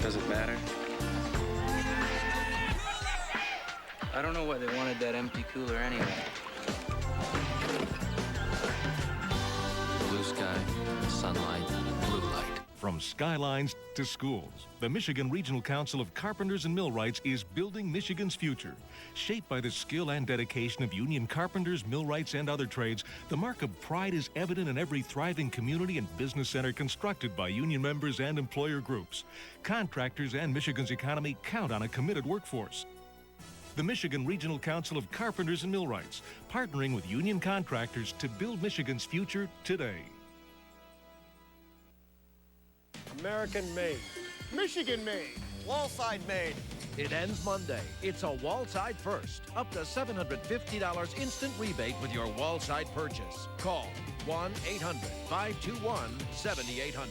Does it matter? I don't know why they wanted that empty cooler anyway. Blue sky, sunlight, blue light. From skylines to schools, the Michigan Regional Council of Carpenters and Millwrights is building Michigan's future. Shaped by the skill and dedication of union carpenters, millwrights, and other trades, the mark of pride is evident in every thriving community and business center constructed by union members and employer groups. Contractors and Michigan's economy count on a committed workforce. The Michigan Regional Council of Carpenters and Millwrights, partnering with union contractors to build Michigan's future today. American made, Michigan made, Wallside made. It ends Monday. It's a Wallside first. Up to $750 instant rebate with your Wallside purchase. Call 1-800-521-7800.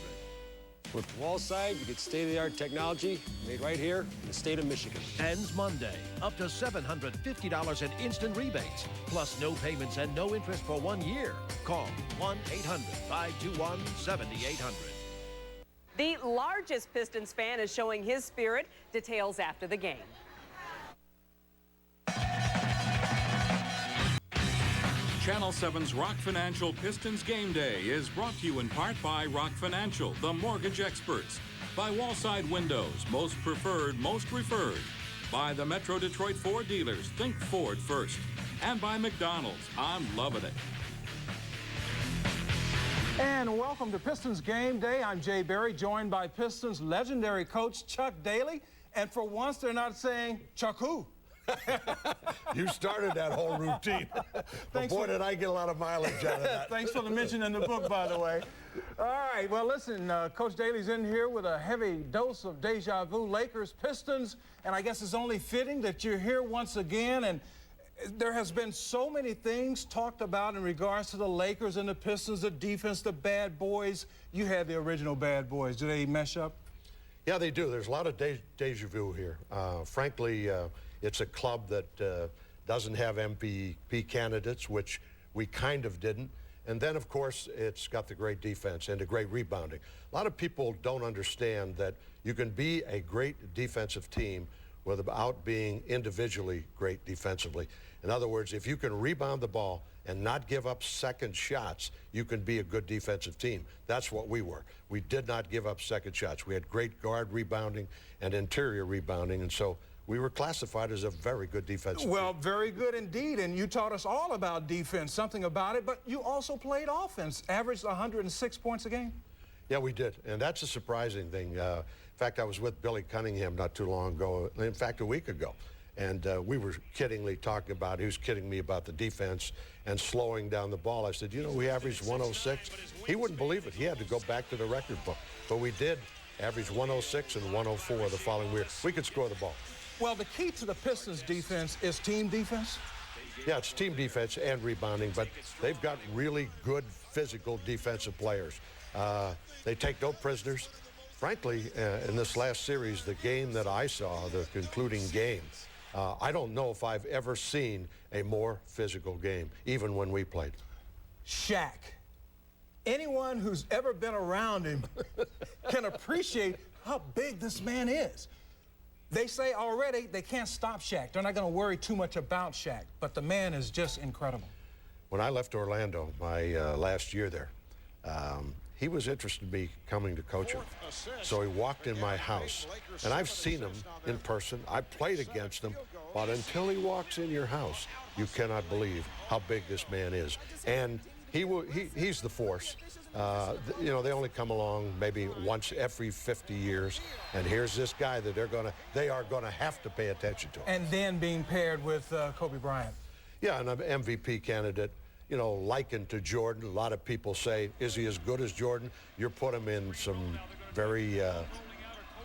With Wallside, you get state-of-the-art technology made right here in the state of Michigan. Ends Monday. Up to $750 in instant rebates, plus no payments and no interest for 1 year. Call 1-800-521-7800. The largest Pistons fan is showing his spirit. Details after the game. Channel 7's Rock Financial Pistons Game Day is brought to you in part by Rock Financial, the mortgage experts. By Wallside Windows, most preferred, most referred. By the Metro Detroit Ford dealers, think Ford first. And by McDonald's, I'm loving it. And welcome to Pistons Game Day. I'm Jay Berry, joined by Pistons legendary coach Chuck Daly. And for once, they're not saying Chuck who. You started that whole routine. But boy, did I get a lot of mileage out of that. Thanks for the mention in the book, by the way. All right, well, listen, Coach Daly's in here with a heavy dose of deja vu. Lakers, Pistons, and I guess it's only fitting that you're here once again. And there has been so many things talked about in regards to the Lakers and the Pistons, the defense, the bad boys. You had the original bad boys. Do they mesh up? Yeah, they do. There's a lot of deja vu here. Frankly, it's a club that doesn't have MVP candidates, which we kind of didn't. And then, of course, it's got the great defense and the great rebounding. A lot of people don't understand that you can be a great defensive team without being individually great defensively. In other words, if you can rebound the ball and not give up second shots, you can be a good defensive team. That's what we were. We did not give up second shots. We had great guard rebounding and interior rebounding, and so we were classified as a very good defensive team. Well, very good indeed, and you taught us all about defense, something about it, but you also played offense, averaged 106 points a game. Yeah, we did, and that's a surprising thing. In fact, I was with Billy Cunningham not too long ago, in fact, a week ago, and we were kiddingly talking about, he was kidding me about the defense and slowing down the ball. I said, you know, we averaged 106. He wouldn't believe it. He had to go back to the record book, but we did average 106 and 104 the following year. We could score the ball. Well, the key to the Pistons defense is team defense? Yeah, it's team defense and rebounding, but they've got really good physical defensive players. They take no prisoners. Frankly, in this last series, the game that I saw, the concluding game, I don't know if I've ever seen a more physical game, even when we played. Shaq. Anyone who's ever been around him can appreciate how big this man is. They say already they can't stop Shaq. They're not going to worry too much about Shaq, but the man is just incredible. When I left Orlando, my last year there, he was interested in me coming to coach him. So he walked in my house, and I've seen him in person. I played against him, but until he walks in your house, you cannot believe how big this man is. And he's the force. You know, they only come along maybe once every 50 years, and here's this guy that they are gonna have to pay attention to. And then being paired with Kobe Bryant. Yeah, an MVP candidate, you know, likened to Jordan. A lot of people say, is he as good as Jordan? You put him in some very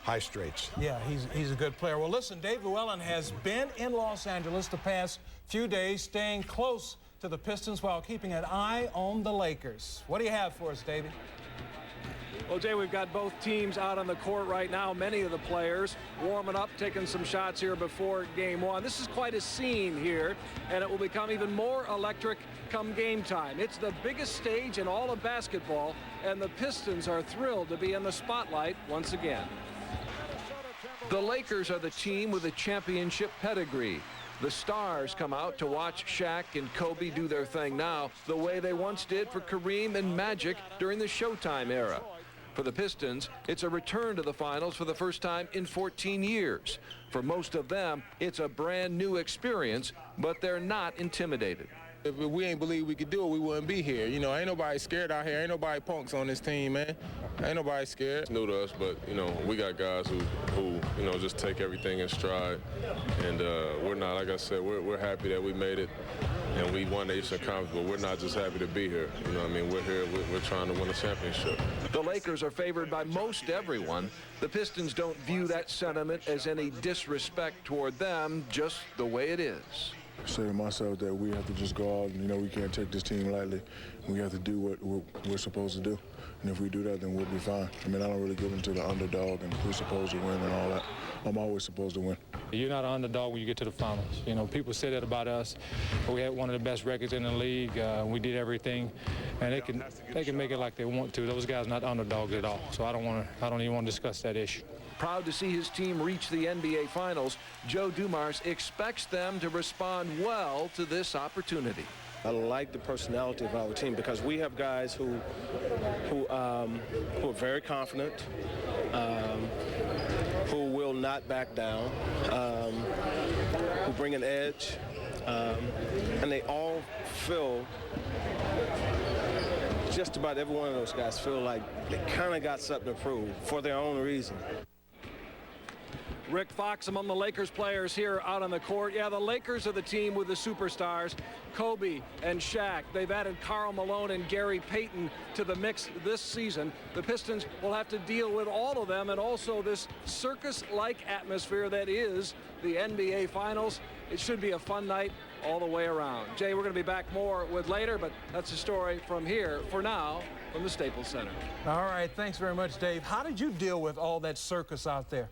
high straits. Yeah, he's a good player. Well, listen, Dave Llewellyn has been in Los Angeles the past few days, staying close to the Pistons while keeping an eye on the Lakers. What do you have for us, David? Well, Jay, we've got both teams out on the court right now. Many of the players warming up, taking some shots here before game one. This is quite a scene here, and it will become even more electric come game time. It's the biggest stage in all of basketball, and the Pistons are thrilled to be in the spotlight once again. The Lakers are the team with a championship pedigree. The stars come out to watch Shaq and Kobe do their thing now the way they once did for Kareem and Magic during the Showtime era. For the Pistons, it's a return to the finals for the first time in 14 years. For most of them, it's a brand new experience, but they're not intimidated. If we ain't believe we could do it, we wouldn't be here. You know, ain't nobody scared out here. Ain't nobody punks on this team, man. Ain't nobody scared. It's new to us, but, you know, we got guys who you know, just take everything in stride. And we're not, like I said, we're happy that we made it. And we won the Eastern Conference, but we're not just happy to be here. You know what I mean? We're here, we're trying to win a championship. The Lakers are favored by most everyone. The Pistons don't view that sentiment as any disrespect toward them, just the way it is. Say to myself that we have to just go out and, you know, we can't take this team lightly. We have to do what we're supposed to do. And if we do that, then we'll be fine. I mean, I don't really get into the underdog and who's supposed to win and all that. I'm always supposed to win. You're not an underdog when you get to the finals. You know, people say that about us. But we had one of the best records in the league. We did everything, and they can make it like they want to. Those guys are not underdogs at all. So I don't even want to discuss that issue. Proud to see his team reach the NBA Finals, Joe Dumars expects them to respond well to this opportunity. I like the personality of our team because we have guys who are very confident, who will not back down, who bring an edge, and they all feel, just about every one of those guys feel like they kind of got something to prove for their own reason. Rick Fox among the Lakers players here out on the court. Yeah, the Lakers are the team with the superstars, Kobe and Shaq. They've added Karl Malone and Gary Payton to the mix this season. The Pistons will have to deal with all of them and also this circus-like atmosphere that is the NBA Finals. It should be a fun night all the way around. Jay, we're going to be back more with later, but that's a story from here for now from the Staples Center. All right, thanks very much, Dave. How did you deal with all that circus out there?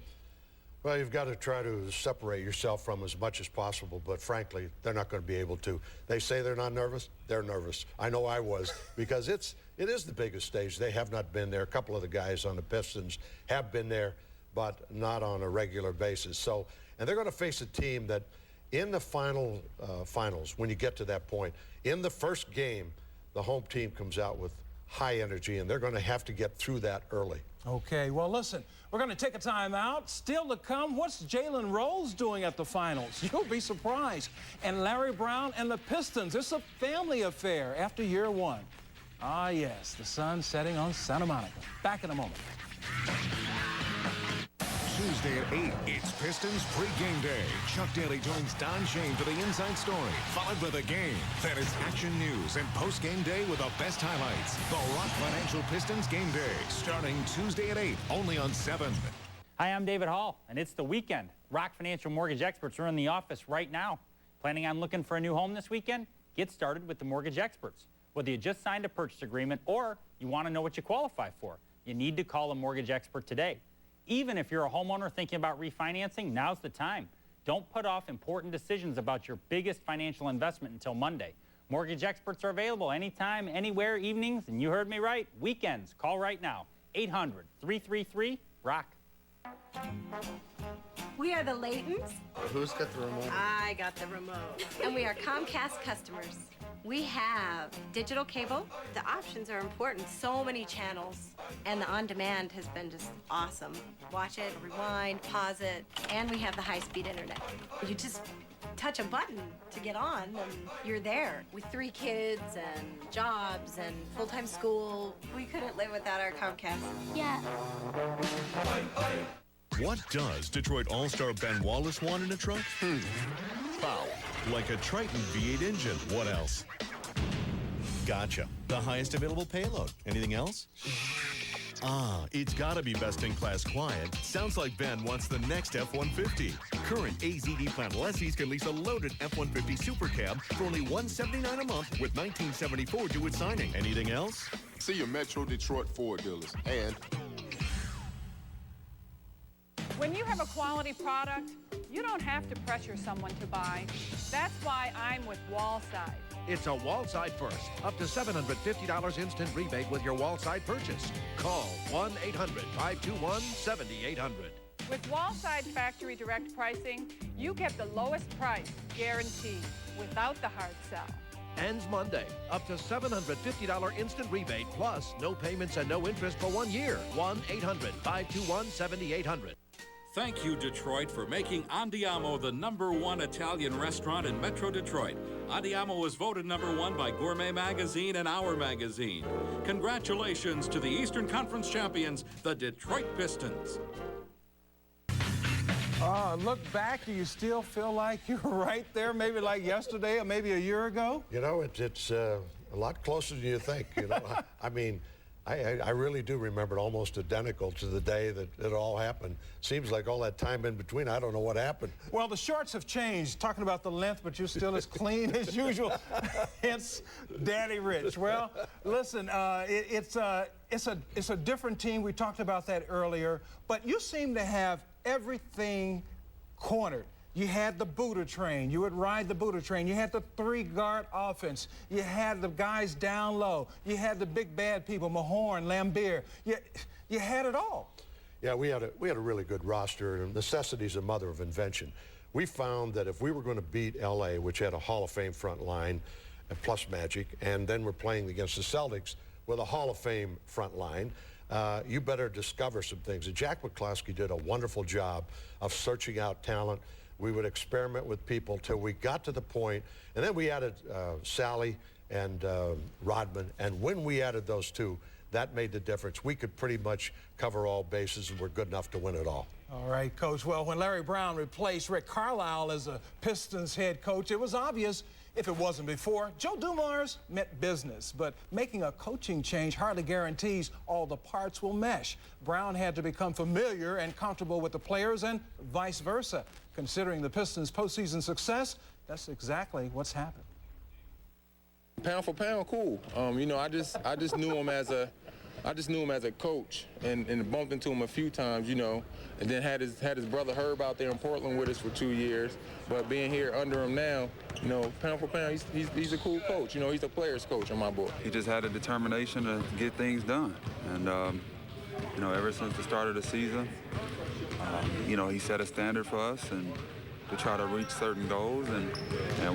Well, you've got to try to separate yourself from as much as possible, but frankly, they're not going to be able to. They say they're not nervous. They're nervous. I know I was, because it is the biggest stage. They have not been there. A couple of the guys on the Pistons have been there, but not on a regular basis. So, and they're going to face a team that in the finals, when you get to that point, in the first game, the home team comes out with high energy, and they're going to have to get through that early. Okay, well, listen, we're going to take a time out. Still to come, what's Jalen Rose doing at the finals? You'll be surprised. And Larry Brown and the Pistons, it's a family affair after year one. Ah, yes, the sun setting on Santa Monica. Back in a moment. Tuesday at 8, it's Pistons Pregame Day. Chuck Daly joins Don Shane for the Inside Story, followed by the game. Then it's Action News and Postgame Day with the best highlights. The Rock Financial Pistons Game Day, starting Tuesday at 8, only on 7. Hi, I'm David Hall, and it's the weekend. Rock Financial Mortgage Experts are in the office right now. Planning on looking for a new home this weekend? Get started with the Mortgage Experts. Whether you just signed a purchase agreement or you want to know what you qualify for, you need to call a mortgage expert today. Even if you're a homeowner thinking about refinancing, now's the time. Don't put off important decisions about your biggest financial investment until Monday. Mortgage experts are available anytime, anywhere, evenings, and you heard me right, weekends. Call right now, 800-333-ROCK. We are the Laytons. Who's got the remote? I got the remote. And we are Comcast customers. We have digital cable. The options are important. So many channels. And the on-demand has been just awesome. Watch it, rewind, pause it. And we have the high-speed internet. You just touch a button to get on, and you're there. With 3 kids and jobs and full-time school, we couldn't live without our Comcast. Yeah. What does Detroit All-Star Ben Wallace want in a truck? Foul. Like a Triton V8 engine. What else? Gotcha. The highest available payload. Anything else? Ah, it's gotta be best-in-class quiet. Sounds like Ben wants the next F-150. Current AZD Plan lessees can lease a loaded F-150 Super Cab for only $179 a month with $1974 due at signing. Anything else? See your Metro Detroit Ford dealers. And when you have a quality product, you don't have to pressure someone to buy. That's why I'm with Wallside. It's a Wallside first. Up to $750 instant rebate with your Wallside purchase. Call 1-800-521-7800. With Wallside Factory Direct Pricing, you get the lowest price guaranteed without the hard sell. Ends Monday. Up to $750 instant rebate, plus no payments and no interest for 1 year. 1-800-521-7800. Thank you, Detroit, for making Andiamo the #1 Italian restaurant in Metro Detroit. Andiamo was voted #1 by Gourmet Magazine and Our Magazine. Congratulations to the Eastern Conference champions, the Detroit Pistons. Look back, do you still feel like you're right there, maybe like yesterday or maybe a year ago? You know, it's a lot closer than you think, you know. I mean, I really do remember it almost identical to the day that it all happened. Seems like all that time in between, I don't know what happened. Well, the shorts have changed, talking about the length, but you're still as clean as usual, hence Daddy Rich. Well, listen, it's a different team. We talked about that earlier, but you seem to have everything cornered. You had the Buddha train. You would ride the Buddha train. You had the three-guard offense. You had the guys down low. You had the big bad people, Mahorn, Lambeer. You had it all. Yeah, we had a really good roster, and necessity is a mother of invention. We found that if we were going to beat L.A., which had a Hall of Fame front line, plus Magic, and then we're playing against the Celtics with a Hall of Fame front line, you better discover some things. And Jack McCloskey did a wonderful job of searching out talent. We would experiment with people till we got to the point, and then we added Sally and Rodman, and when we added those two, that made the difference. We could pretty much cover all bases, and we're good enough to win it all. All right, Coach. Well, when Larry Brown replaced Rick Carlisle as a Pistons head coach, it was obvious, if it wasn't before, Joe Dumars meant business. But making a coaching change hardly guarantees all the parts will mesh. Brown had to become familiar and comfortable with the players and vice versa. Considering the Pistons' postseason success, that's exactly what's happened. Pound for pound, cool. You know, I just knew him as a coach, and bumped into him a few times, you know, and then had his brother Herb out there in Portland with us for 2 years. But being here under him now, you know, pound for pound, he's a cool coach. You know, he's a player's coach on my board. He just had a determination to get things done, and you know, ever since the start of the season, you know, he set a standard for us and to try to reach certain goals, and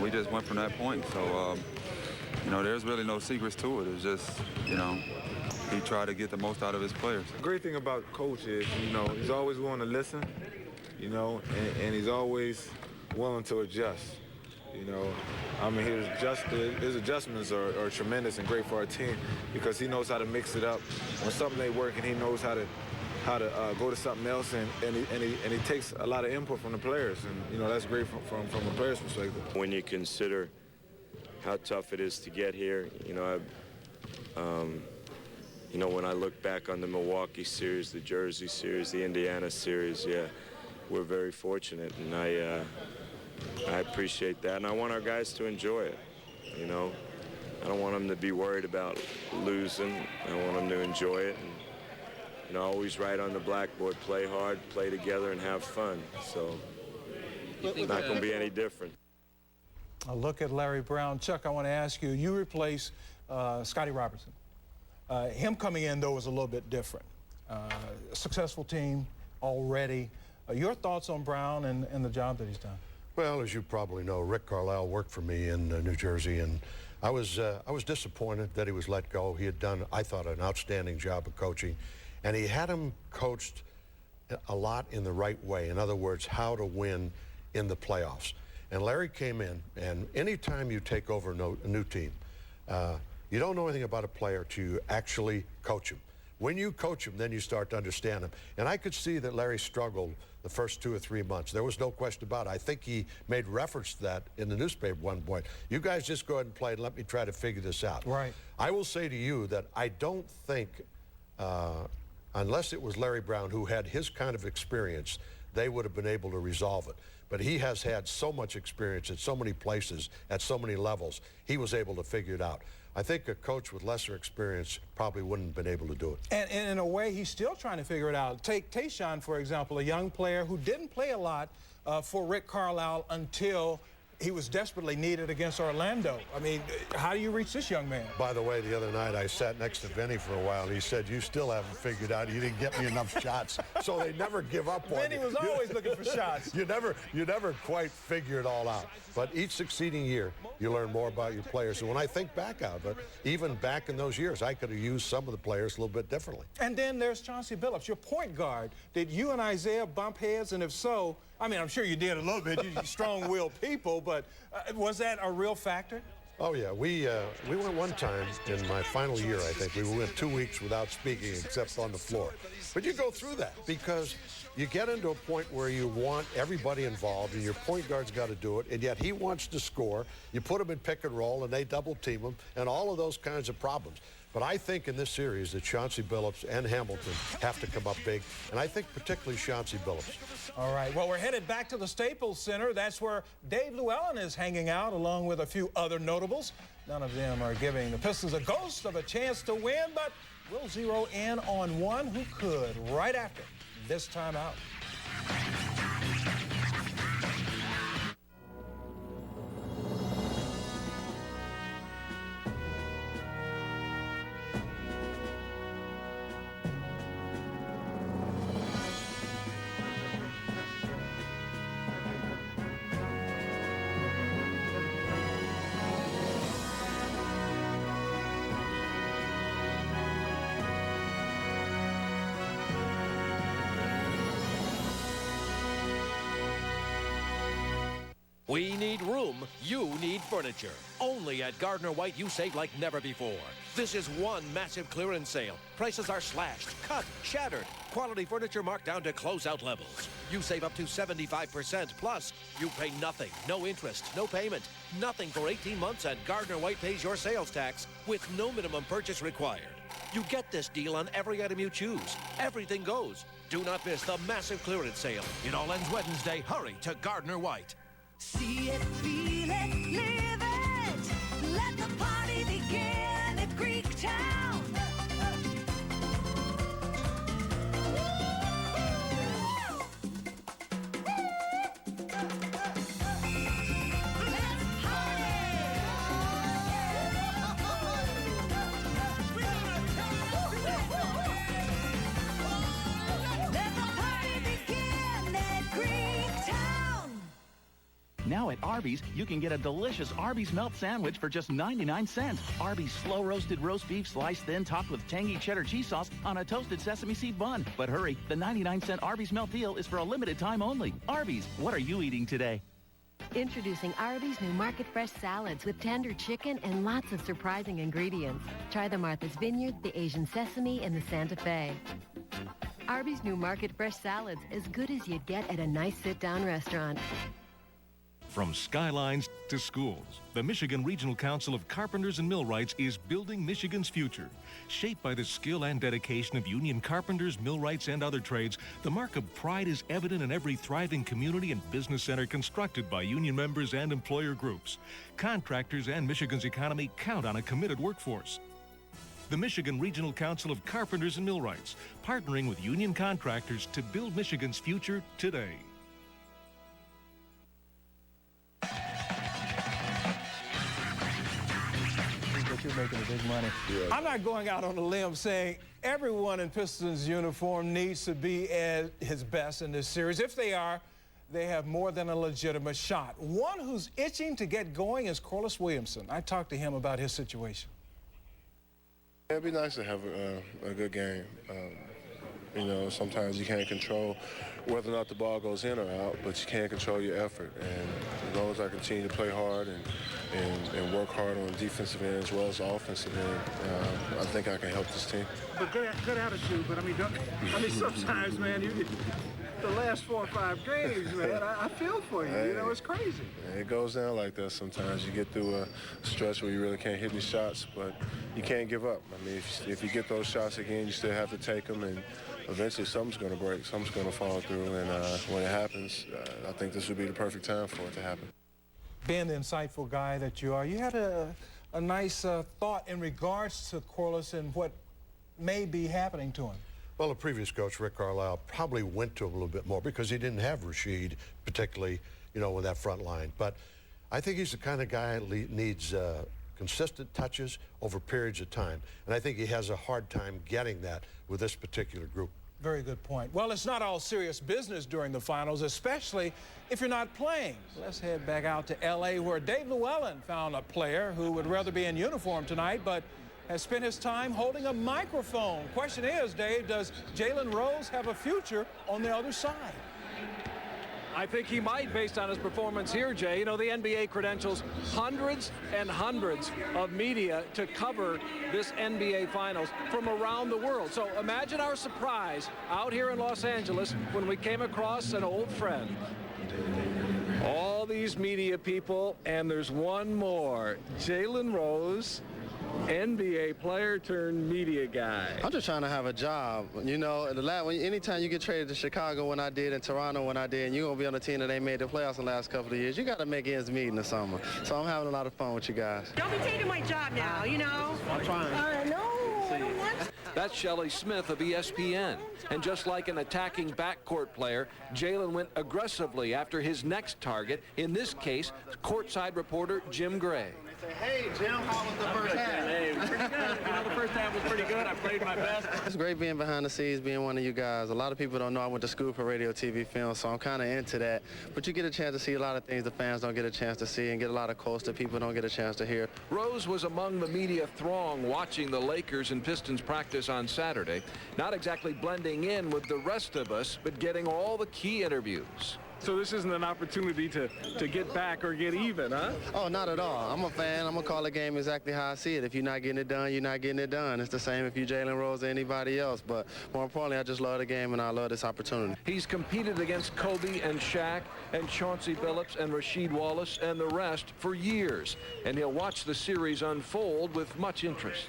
we just went from that point. So, you know, there's really no secrets to it. It's just, you know, he tried to get the most out of his players. The great thing about Coach is, you know, he's always willing to listen, you know, and he's always willing to adjust. You know, I mean, his adjustments are tremendous and great for our team because he knows how to mix it up. When something ain't working, he knows how to go to something else, and he takes a lot of input from the players, and you know that's great from a player's perspective. When you consider how tough it is to get here, you know, you know, when I look back on the Milwaukee series, the Jersey series, the Indiana series, yeah, we're very fortunate, and I appreciate that, and I want our guys to enjoy it. You know, I don't want them to be worried about losing. I want them to enjoy it. And, you know, always write on the blackboard, play hard, play together, and have fun. So it's not going to be any different. A look at Larry Brown. Chuck, I want to ask you, you replace Scotty Robertson. Him coming in, though, was a little bit different. A successful team already. Your thoughts on Brown and the job that he's done? Well, as you probably know, Rick Carlisle worked for me in New Jersey, and I was disappointed that he was let go. He had done, I thought, an outstanding job of coaching, and he had him coached a lot in the right way. In other words, how to win in the playoffs. And Larry came in, and anytime you take over a new team, you don't know anything about a player till you actually coach him. When you coach him, then you start to understand him. And I could see that Larry struggled the first 2 or 3 months. There was no question about it. I think he made reference to that in the newspaper at one point. You guys just go ahead and play and let me try to figure this out. Right. I will say to you that I don't think, unless it was Larry Brown who had his kind of experience, they would have been able to resolve it. But he has had so much experience at so many places, at so many levels, he was able to figure it out. I think a coach with lesser experience probably wouldn't have been able to do it. And in a way, he's still trying to figure it out. Take Tayshaun, for example, a young player who didn't play a lot for Rick Carlisle until he was desperately needed against Orlando. I mean, how do you reach this young man? By the way, the other night I sat next to Vinny for a while. He said, "You still haven't figured out you didn't get me enough shots." So they never give up on you. Vinny was always looking for shots. You never quite figure it all out. But each succeeding year, you learn more about your players. And when I think back of it, even back in those years, I could have used some of the players a little bit differently. And then there's Chauncey Billups, your point guard. Did you and Isaiah bump heads? And if so, I mean, I'm sure you did a little bit. You're strong-willed people, but was that a real factor? Oh, yeah. We went one time in my final year, I think. We went 2 weeks without speaking except on the floor. But you go through that because you get into a point where you want everybody involved, and your point guard's got to do it, and yet he wants to score. You put him in pick and roll, and they double-team him, and all of those kinds of problems. But I think in this series that Chauncey Billups and Hamilton have to come up big, and I think particularly Chauncey Billups. All right, well, we're headed back to the Staples Center. That's where Dave Llewellyn is hanging out, along with a few other notables. None of them are giving the Pistons a ghost of a chance to win, but we'll zero in on one who could right after this timeout. We need room, you need furniture. Only at Gardner White you save like never before. This is one massive clearance sale. Prices are slashed, cut, shattered. Quality furniture marked down to closeout levels. You save up to 75%, plus you pay nothing, no interest, no payment, nothing for 18 months, and Gardner White pays your sales tax with no minimum purchase required. You get this deal on every item you choose. Everything goes. Do not miss the massive clearance sale. It all ends Wednesday. Hurry to Gardner White. See it, feel it, live it. Let the party begin at Greektown. Now at Arby's, you can get a delicious Arby's Melt Sandwich for just 99 cents. Arby's slow-roasted roast beef sliced thin, topped with tangy cheddar cheese sauce on a toasted sesame seed bun. But hurry, the 99-cent Arby's Melt deal is for a limited time only. Arby's, what are you eating today? Introducing Arby's new Market Fresh salads with tender chicken and lots of surprising ingredients. Try the Martha's Vineyard, the Asian Sesame, and the Santa Fe. Arby's new Market Fresh salads, as good as you'd get at a nice sit-down restaurant. From skylines to schools, the Michigan Regional Council of Carpenters and Millwrights is building Michigan's future. Shaped by the skill and dedication of union carpenters, millwrights, and other trades, the mark of pride is evident in every thriving community and business center constructed by union members and employer groups. Contractors and Michigan's economy count on a committed workforce. The Michigan Regional Council of Carpenters and Millwrights, partnering with union contractors to build Michigan's future today. You're making the big money. Yeah. I'm not going out on a limb saying everyone in Pistons uniform needs to be at his best in this series. If they are, they have more than a legitimate shot. One who's itching to get going is Corliss Williamson. I talked to him about his situation. It'd be nice to have a good game. You know, sometimes you can't control whether or not the ball goes in or out, but you can control your effort. And as long as I continue to play hard and work hard on the defensive end as well as the offensive end, I think I can help this team. But good attitude. But I mean, sometimes, man, the last 4 or 5 games, man, I feel for you. You know, it's crazy. It goes down like that sometimes. You get through a stretch where you really can't hit any shots, but you can't give up. I mean, if you get those shots again, you still have to take them, and eventually something's going to break, something's going to fall through, and when it happens, I think this would be the perfect time for it to happen. Being the insightful guy that you are, you had a nice thought in regards to Corliss and what may be happening to him. Well, the previous coach, Rick Carlisle, probably went to him a little bit more because he didn't have Rasheed, particularly, you know, with that front line. But I think he's the kind of guy that needs consistent touches over periods of time. And I think he has a hard time getting that with this particular group. Very good point. Well, it's not all serious business during the finals, especially if you're not playing. Let's head back out to L.A., where Dave Llewellyn found a player who would rather be in uniform tonight, but has spent his time holding a microphone. Question is, Dave, does Jalen Rose have a future on the other side? I think he might, based on his performance here, Jay. You know, the NBA credentials hundreds and hundreds of media to cover this NBA Finals from around the world. So imagine our surprise out here in Los Angeles when we came across an old friend. All these media people, and there's one more. Jalen Rose, NBA player turned media guy. I'm just trying to have a job. You know, anytime you get traded to Chicago when I did, and Toronto when I did, and you're going to be on a team that ain't made the playoffs in the last couple of years, you got to make ends meet in the summer. So I'm having a lot of fun with you guys. Don't be taking my job now, you know? I'm trying. No, I don't want to. That's Shelley Smith of ESPN. And just like an attacking backcourt player, Jalen went aggressively after his next target, in this case, courtside reporter Jim Gray. Hey, Jim, how was the first half? Hey, pretty good. You know, the first half was pretty good. I played my best. It's great being behind the scenes, being one of you guys. A lot of people don't know I went to school for radio, TV, film, so I'm kind of into that. But you get a chance to see a lot of things the fans don't get a chance to see, and get a lot of quotes that people don't get a chance to hear. Rose was among the media throng watching the Lakers and Pistons practice on Saturday, not exactly blending in with the rest of us, but getting all the key interviews. So this isn't an opportunity to get back or get even, huh? Oh, not at all. I'm a fan. I'm going to call the game exactly how I see it. If you're not getting it done, you're not getting it done. It's the same if you're Jalen Rose or anybody else. But more importantly, I just love the game, and I love this opportunity. He's competed against Kobe and Shaq and Chauncey Billups and Rasheed Wallace and the rest for years. And he'll watch the series unfold with much interest.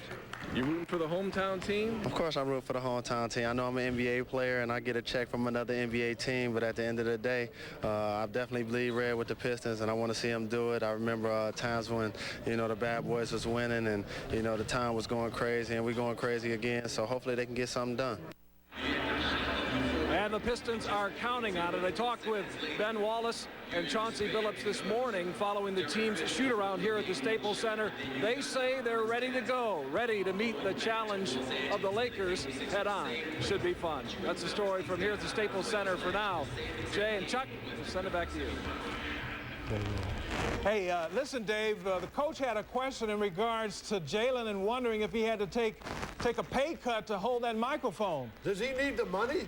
You rooting for the hometown team? Of course I'm rooting for the hometown team. I know I'm an NBA player and I get a check from another NBA team, but at the end of the day, I definitely bleed red with the Pistons, and I want to see them do it. I remember times when, you know, the bad boys was winning, and, you know, the town was going crazy, and we're going crazy again, so hopefully they can get something done. And the Pistons are counting on it. I talked with Ben Wallace and Chauncey Billups this morning following the team's shoot-around here at the Staples Center. They say they're ready to go, ready to meet the challenge of the Lakers head-on. Should be fun. That's the story from here at the Staples Center for now. Jay and Chuck, send it back to you. Hey, listen, Dave, the coach had a question in regards to Jalen and wondering if he had to take a pay cut to hold that microphone. Does he need the money?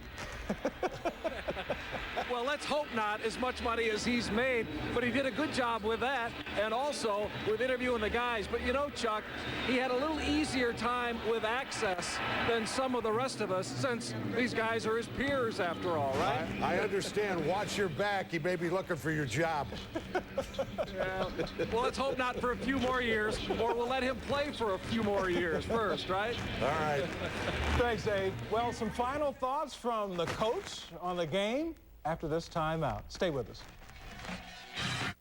Well, let's hope not as much money as he's made, but he did a good job with that and also with interviewing the guys. But you know, Chuck, he had a little easier time with access than some of the rest of us, since these guys are his peers after all, right? I understand. Watch your back. He may be looking for your job. Yeah. Well, let's hope not for a few more years, or we'll let him play for a few more years first, right? All right. Thanks, Dave. Well, some final thoughts from the coach on the game after this timeout. Stay with us.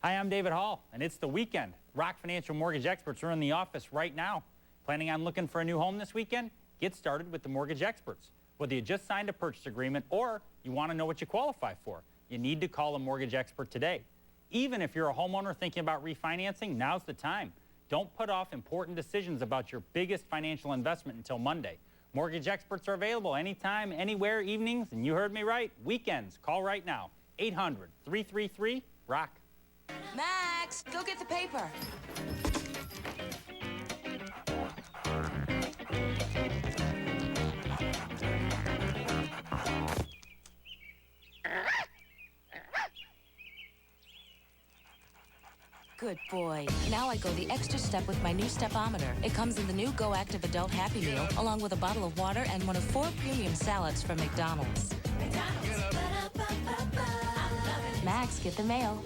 Hi, I'm David Hall, and it's the weekend. Rock Financial Mortgage Experts are in the office right now. Planning on looking for a new home this weekend? Get started with the Mortgage Experts. Whether you just signed a purchase agreement or you want to know what you qualify for, you need to call a mortgage expert today. Even if you're a homeowner thinking about refinancing, now's the time. Don't put off important decisions about your biggest financial investment until Monday. Mortgage experts are available anytime, anywhere, evenings, and you heard me right, weekends. Call right now, 800-333-ROCK. Max, go get the paper. Good boy. Now I go the extra step with my new stepometer. It comes in the new Go Active Adult Happy Meal, along with a bottle of water and one of 4 premium salads from McDonald's. Max, get the mail.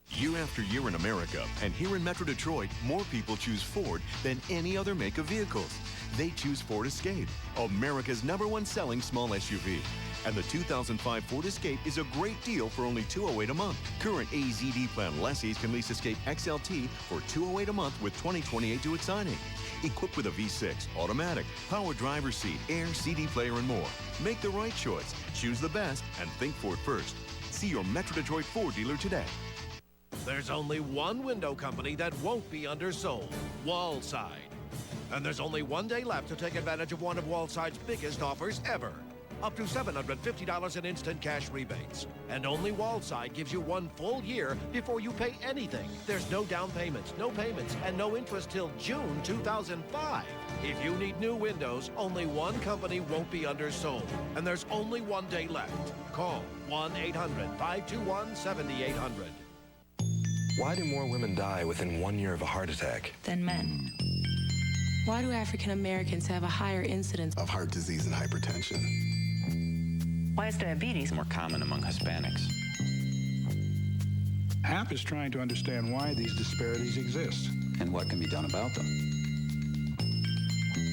Year after year in America, and here in Metro Detroit, more people choose Ford than any other make of vehicles. They choose Ford Escape, America's #1 selling small SUV. And the 2005 Ford Escape is a great deal for only $208 a month. Current AZD plan lessees can lease Escape XLT for $208 a month with 2028 due at signing. Equipped with a V6, automatic, power driver's seat, air, CD player, and more. Make the right choice. Choose the best and think Ford first. See your Metro Detroit Ford dealer today. There's only one window company that won't be undersold, Wallside. And there's only 1 day left to take advantage of one of Wallside's biggest offers ever. Up to $750 in instant cash rebates. And only Wallside gives you 1 full year before you pay anything. There's no down payments, and no interest till June 2005. If you need new windows, only one company won't be undersold. And there's only 1 day left. Call 1-800-521-7800. Why do more women die within 1 year of a heart attack than men? Why do African Americans have a higher incidence of heart disease and hypertension? Why is diabetes more common among Hispanics? HAP is trying to understand why these disparities exist and what can be done about them.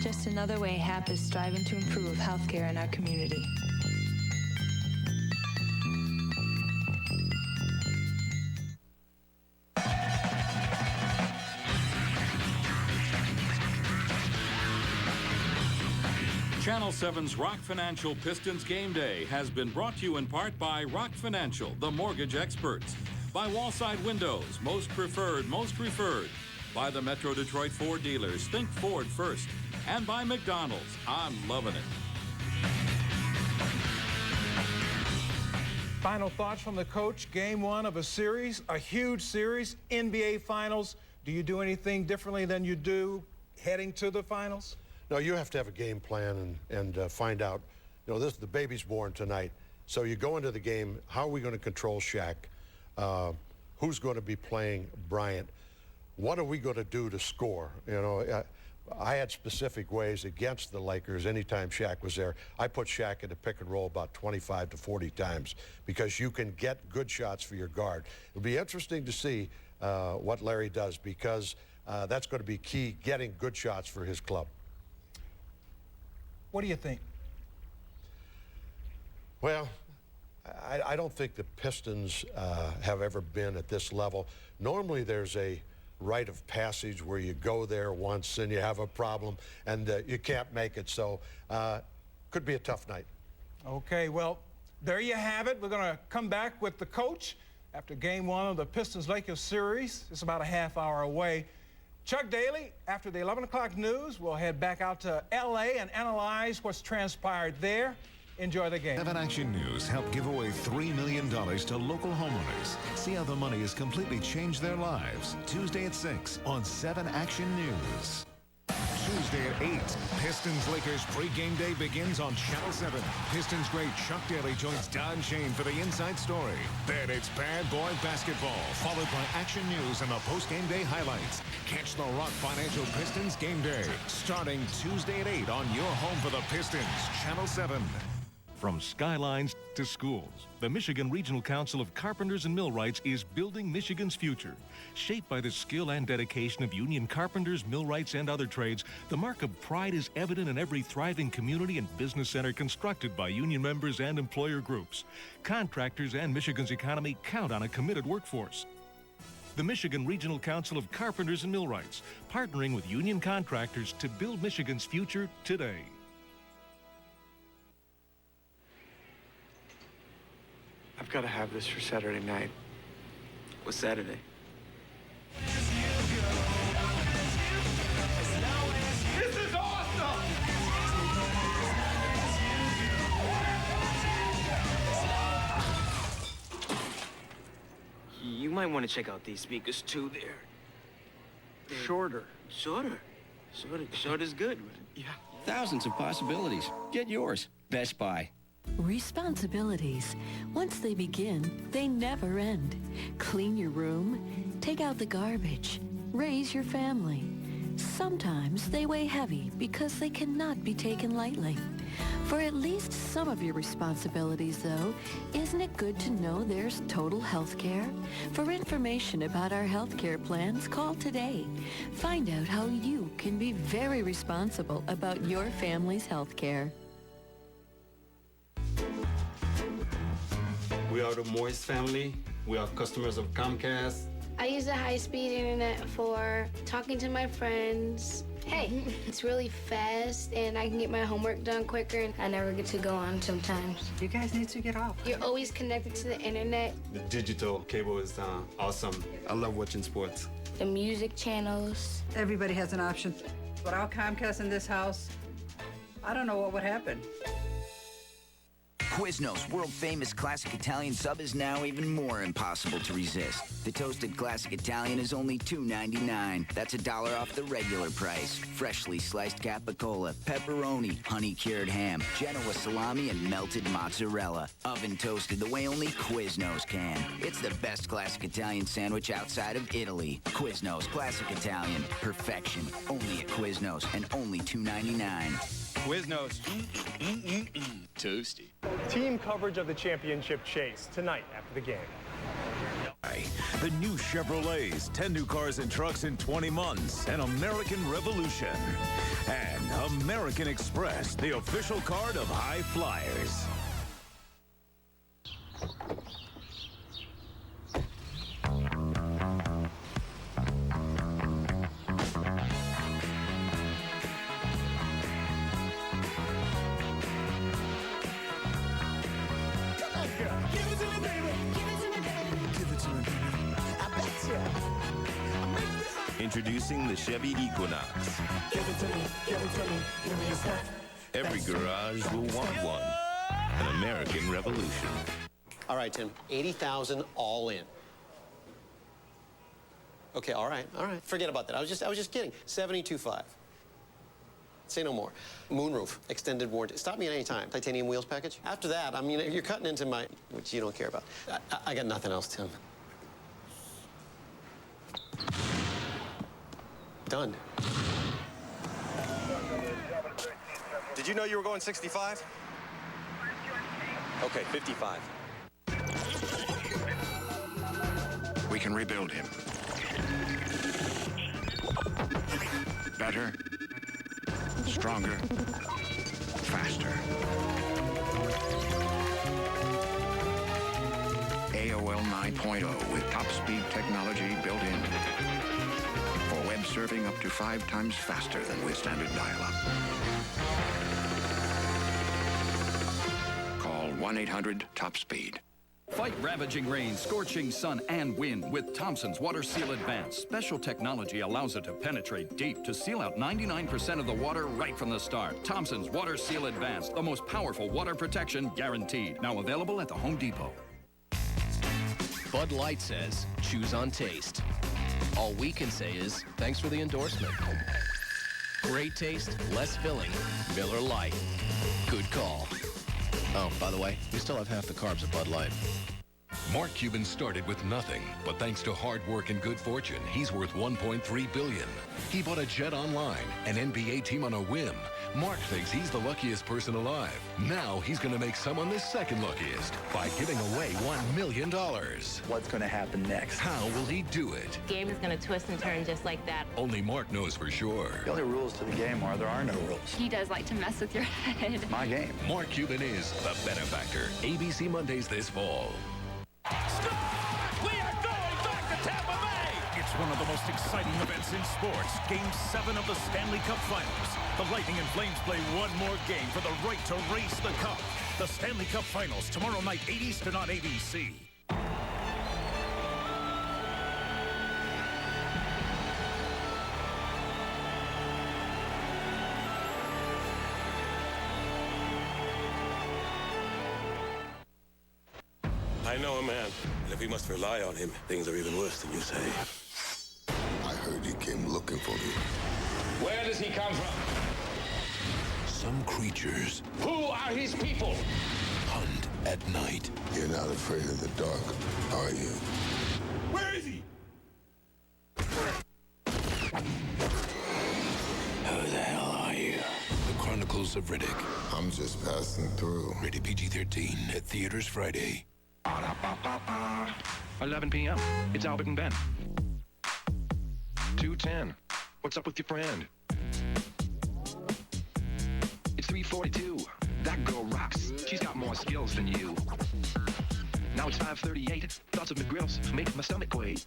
Just another way HAP is striving to improve healthcare in our community. Channel 7's Rock Financial Pistons Game Day has been brought to you in part by Rock Financial, the mortgage experts, by Wallside Windows, most preferred, most referred, by the Metro Detroit Ford dealers, think Ford first, and by McDonald's. I'm loving it. Final thoughts from the coach. Game 1 of a series, a huge series, NBA Finals. Do you do anything differently than you do heading to the finals? No, you have to have a game plan and find out, the baby's born tonight. So you go into the game, how are we going to control Shaq? Who's going to be playing Bryant? What are we going to do to score? I had specific ways against the Lakers anytime Shaq was there. I put Shaq in a pick and roll about 25 to 40 times because you can get good shots for your guard. It'll be interesting to see what Larry does because that's going to be key, getting good shots for his club. What do you think? Well, I don't think the Pistons have ever been at this level. Normally there's a rite of passage where you go there once and you have a problem and you can't make it. So could be a tough night. Okay, well, there you have it. We're going to come back with the coach after Game 1 of the Pistons-Lakers series. It's about a half hour away. Chuck Daly, after the 11 o'clock news, we'll head back out to L.A. and analyze what's transpired there. Enjoy the game. 7 Action News helped give away $3 million to local homeowners. See how the money has completely changed their lives. Tuesday at 6 on 7 Action News. Tuesday at 8, Pistons-Lakers pre-game day begins on Channel 7. Pistons great Chuck Daly joins Don Shane for the inside story. Then it's Bad Boy Basketball, followed by Action News and the post-game day highlights. Catch the Rock Financial Pistons Game Day, starting Tuesday at 8 on your home for the Pistons, Channel 7. From skylines to schools, the Michigan Regional Council of Carpenters and Millwrights is building Michigan's future. Shaped by the skill and dedication of union carpenters, millwrights, and other trades, the mark of pride is evident in every thriving community and business center constructed by union members and employer groups. Contractors and Michigan's economy count on a committed workforce. The Michigan Regional Council of Carpenters and Millwrights, partnering with union contractors to build Michigan's future today. I've got to have this for Saturday night. What's Saturday? This is awesome! You might want to check out these speakers too. They're Shorter. Shorter's good. Yeah. Thousands of possibilities. Get yours. Best Buy. Responsibilities. Once they begin, they never end. Clean your room, take out the garbage, raise your family. Sometimes they weigh heavy because they cannot be taken lightly. For at least some of your responsibilities, though, isn't it good to know there's total health care? For information about our health care plans, call today. Find out how you can be very responsible about your family's health care. We are the Moist family. We are customers of Comcast. I use the high-speed internet for talking to my friends Hey, it's really fast, and I can get my homework done quicker, and I never get to go on sometimes. You guys need to get off. You're always connected to the internet. The digital cable is awesome. I love watching sports. The music channels. Everybody has an option. Without Comcast in this house, I don't know what would happen. Quiznos world-famous classic Italian sub is now even more impossible to resist. The toasted classic Italian is only $2.99. That's $1 off the regular price. Freshly sliced capicola, pepperoni, honey-cured ham, Genoa salami, and melted mozzarella. Oven toasted the way only Quiznos can. It's the best classic Italian sandwich outside of Italy. Quiznos classic Italian. Perfection. Only at Quiznos and only $2.99. Quiznos. Toasty. Team coverage of the championship chase tonight after the game. The new Chevrolets, 10 new cars and trucks in 20 months, an American revolution. And American Express, the official card of high flyers. Introducing the Chevy Equinox. Give it to me, give me your stuff. Every garage will want one. An American revolution. All right, Tim, 80,000 all in. Okay, all right. Forget about that. I was just kidding. 72.5. Say no more. Moonroof, extended warranty. Stop me at any time. Titanium wheels package. After that, I mean, you're cutting into my, which you don't care about. I got nothing else, Tim. Done. Did you know you were going 65? Okay, 55. We can rebuild him. Better, stronger, faster. AOL 9.0 with top speed technology built in. For web surfing up to 5 times faster than with standard dial-up. Call 1-800-TOP-SPEED. Fight ravaging rain, scorching sun, and wind with Thompson's Water Seal Advance. Special technology allows it to penetrate deep to seal out 99% of the water right from the start. Thompson's Water Seal Advance, the most powerful water protection guaranteed. Now available at the Home Depot. Bud Light says, choose on taste. All we can say is, thanks for the endorsement. Great taste, less filling, Miller Lite. Good call. Oh, by the way, we still have half the carbs at Bud Light. Mark Cuban started with nothing, but thanks to hard work and good fortune, he's worth $1.3 billion. He bought a jet online, an NBA team on a whim. Mark thinks he's the luckiest person alive. Now he's going to make someone the second luckiest by giving away $1 million. What's going to happen next? How will he do it? The game is going to twist and turn just like that. Only Mark knows for sure. The only rules to the game are there are no rules. He does like to mess with your head. My game. Mark Cuban is the benefactor. ABC Mondays this fall. We are going back to Tampa Bay! It's one of the most exciting events in sports. Game 7 of the Stanley Cup Finals. The Lightning and Flames play one more game for the right to race the cup. The Stanley Cup Finals, tomorrow night, 8 Eastern on ABC. I know a man, and if we must rely on him, things are even worse than you say. I heard he came looking for me. Where does he come from? Some creatures Who are his people? hunt at night. You're not afraid of the dark, are you? Where is he? Who the hell are you? The Chronicles of Riddick. I'm just passing through. Rated PG-13 at theaters Friday. 11 p.m. It's Albert and Ben. 2:10. What's up with your friend? It's 3:42. That girl rocks. She's got more skills than you. Now it's 5:38. Thoughts of McGriddles make my stomach quake.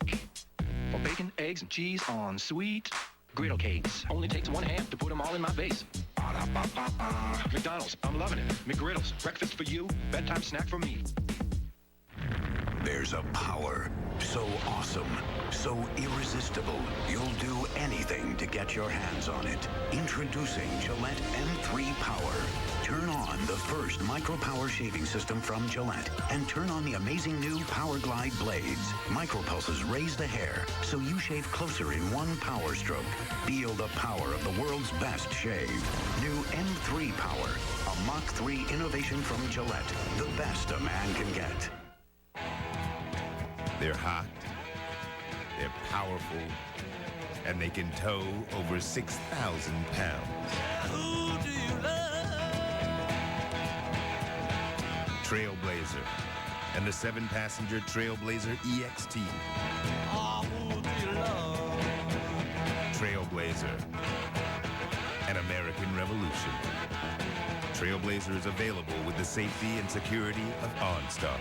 For bacon, eggs, and cheese on sweet Griddle cakes. Only takes one hand to put them all in my vase. McDonald's, I'm loving it. McGriddles, breakfast for you, bedtime snack for me. There's a power so awesome, so irresistible, you'll do anything to get your hands on it. Introducing Gillette M3 Power. Turn on the first micro-power shaving system from Gillette and turn on the amazing new Power Glide blades. Micropulses raise the hair so you shave closer in one power stroke. Feel the power of the world's best shave. New M3 Power, a Mach 3 innovation from Gillette. The best a man can get. They're hot, they're powerful, and they can tow over 6,000 pounds. Who do you love? Trailblazer and the 7-passenger Trailblazer EXT. Oh, who do you love? Trailblazer, an American revolution. Trailblazer is available with the safety and security of OnStar.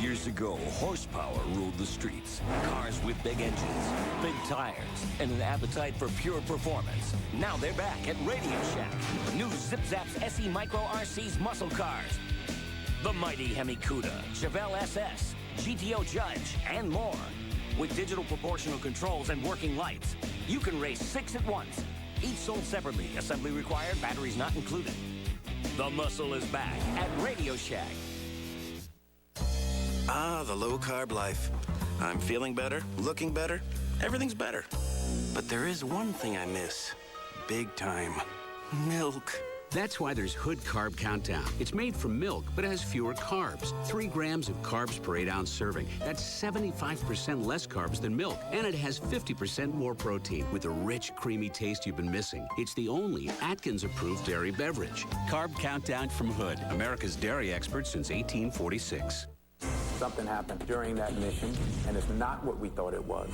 Years ago, horsepower ruled the streets. Cars with big engines, big tires, and an appetite for pure performance. Now they're back at Radio Shack. New Zip Zaps SE Micro RC's muscle cars. The mighty Hemi Cuda, Chevelle SS, GTO Judge, and more. With digital proportional controls and working lights, you can race 6 at once. Each sold separately, assembly required, batteries not included. The muscle is back at Radio Shack. Ah, the low-carb life. I'm feeling better, looking better, everything's better. But there is one thing I miss. Big time. Milk. That's why there's Hood Carb Countdown. It's made from milk, but has fewer carbs. 3 grams of carbs per 8-ounce serving. That's 75% less carbs than milk. And it has 50% more protein with the rich, creamy taste you've been missing. It's the only Atkins-approved dairy beverage. Carb Countdown from Hood, America's dairy expert since 1846. Something happened during that mission, and it's not what we thought it was.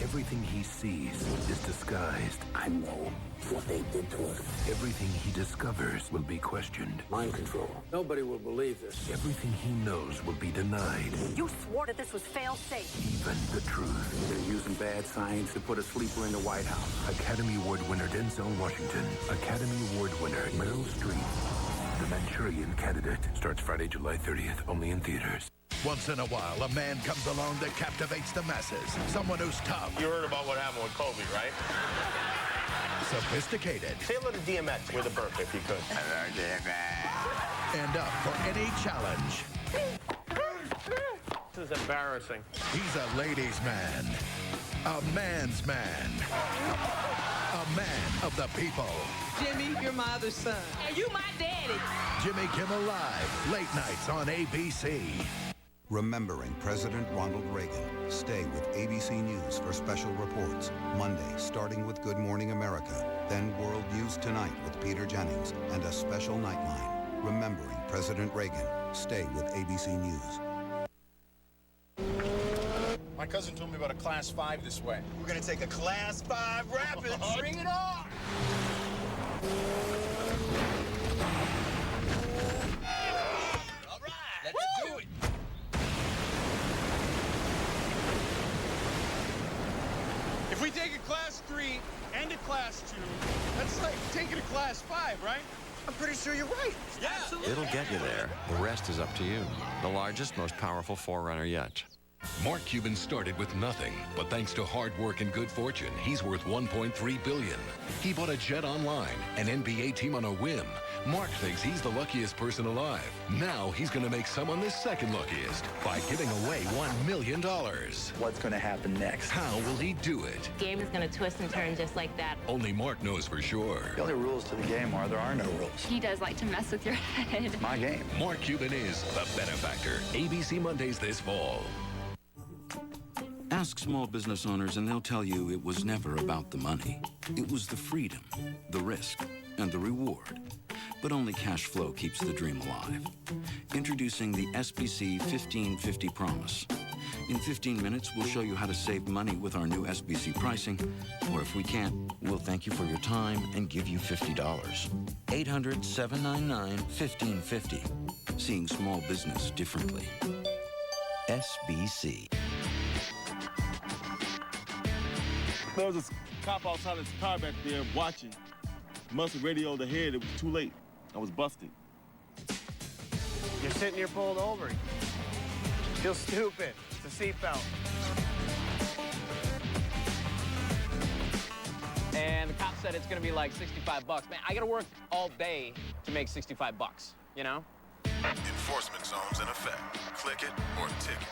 Everything he sees is disguised. I know what they did to us. Everything he discovers will be questioned. Mind control. Nobody will believe this. Everything he knows will be denied. You swore that this was fail-safe. Even the truth. They're using bad science to put a sleeper in the White House. Academy Award winner Denzel Washington. Academy Award winner Meryl Streep. The Manchurian Candidate starts Friday, July 30th, only in theaters. Once in a while, a man comes along that captivates the masses. Someone who's tough. You heard about what happened with Kobe, right? Sophisticated. Say hello to DMX with a burp if you could. Hello, DMX. And up for any challenge. This is embarrassing. He's a ladies' man. A man's man. A man of the people. Jimmy, you're my other son. And you my daddy. Jimmy Kimmel Live, late nights on ABC. Remembering President Ronald Reagan. Stay with ABC News for special reports. Monday, starting with Good Morning America. Then World News Tonight with Peter Jennings and a special nightline. Remembering President Reagan. Stay with ABC News. My cousin told me about a Class 5 this way. We're gonna take a Class 5 Rapid. Bring it on! All right, let's do it. If we take a Class 3 and a Class 2, that's like taking a Class 5, right? I'm pretty sure you're right. Yeah. Absolutely. It'll get you there. The rest is up to you. The largest, most powerful forerunner yet. Mark Cuban started with nothing, but thanks to hard work and good fortune, he's worth $1.3 billion. He bought a jet online, an NBA team on a whim. Mark thinks he's the luckiest person alive. Now he's going to make someone the second luckiest by giving away $1 million. What's going to happen next? How will he do it? The game is going to twist and turn just like that. Only Mark knows for sure. The only rules to the game are there are no rules. He does like to mess with your head. My game. Mark Cuban is the benefactor. ABC Mondays this fall. Ask small business owners and they'll tell you it was never about the money. It was the freedom, the risk, and the reward. But only cash flow keeps the dream alive. Introducing the SBC 1550 Promise. In 15 minutes, we'll show you how to save money with our new SBC pricing. Or if we can't, we'll thank you for your time and give you $50. 800-799-1550. Seeing small business differently. SBC. There was a cop outside his car back there watching. Must have radioed ahead. It was too late. I was busted. You're sitting here pulled over. Feel stupid. It's a seatbelt. And the cop said it's gonna be like 65 bucks. Man, I gotta work all day to make 65 bucks, you know? Enforcement zones in effect. Click it or ticket.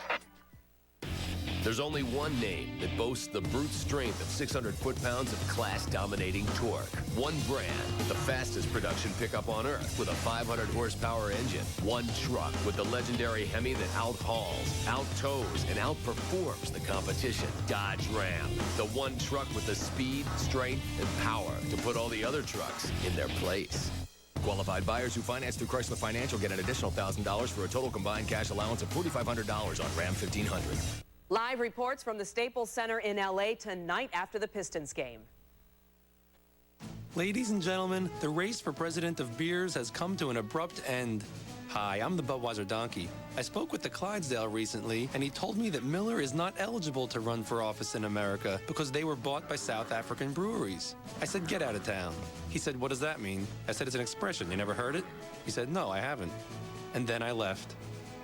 There's only one name that boasts the brute strength of 600 foot-pounds of class-dominating torque. One brand, the fastest production pickup on Earth with a 500-horsepower engine. One truck with the legendary Hemi that out-hauls, out-tows, and outperforms the competition. Dodge Ram. The one truck with the speed, strength, and power to put all the other trucks in their place. Qualified buyers who finance through Chrysler Financial get an additional $1,000 for a total combined cash allowance of $4,500 on Ram 1500. Live reports from the Staples Center in L.A. tonight after the Pistons game. Ladies and gentlemen, the race for president of beers has come to an abrupt end. Hi, I'm the Budweiser Donkey. I spoke with the Clydesdale recently, and he told me that Miller is not eligible to run for office in America because they were bought by South African breweries. I said, get out of town. He said, what does that mean? I said, it's an expression. You never heard it? He said, no, I haven't. And then I left.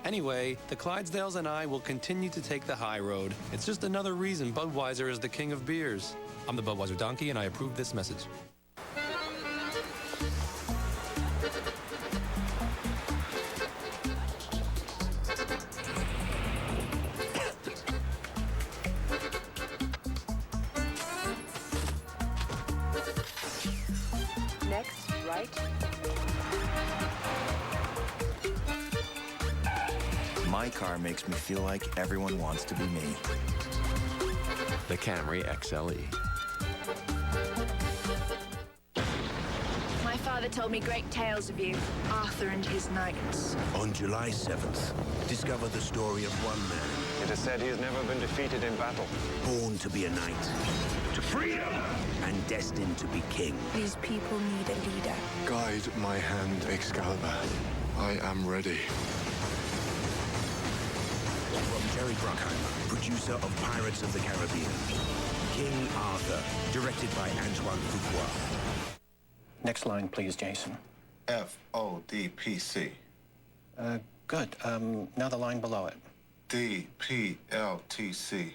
Anyway, the Clydesdales and I will continue to take the high road. It's just another reason Budweiser is the king of beers. I'm the Budweiser Donkey, and I approve this message. Next, right? My car makes me feel like everyone wants to be me. The Camry XLE. My father told me great tales of you, Arthur and his knights. On July 7th, discover the story of one man. It is said he has never been defeated in battle. Born to be a knight. To freedom! And destined to be king. These people need a leader. Guide my hand, Excalibur. I am ready. From Jerry Bruckheimer, producer of Pirates of the Caribbean. King Arthur, directed by Antoine Fuqua. Next line, please, Jason. FODPC. Good. Now the line below it. DPLTC.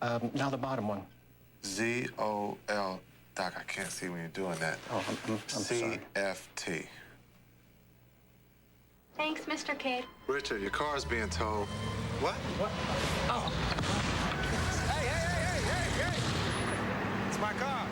Now the bottom one. ZOL. Doc, I can't see when you're doing that. Oh, I'm sorry. CFT. Thanks, Mr. Kidd. Richard, your car's being towed. What? What? Oh. Hey! It's my car.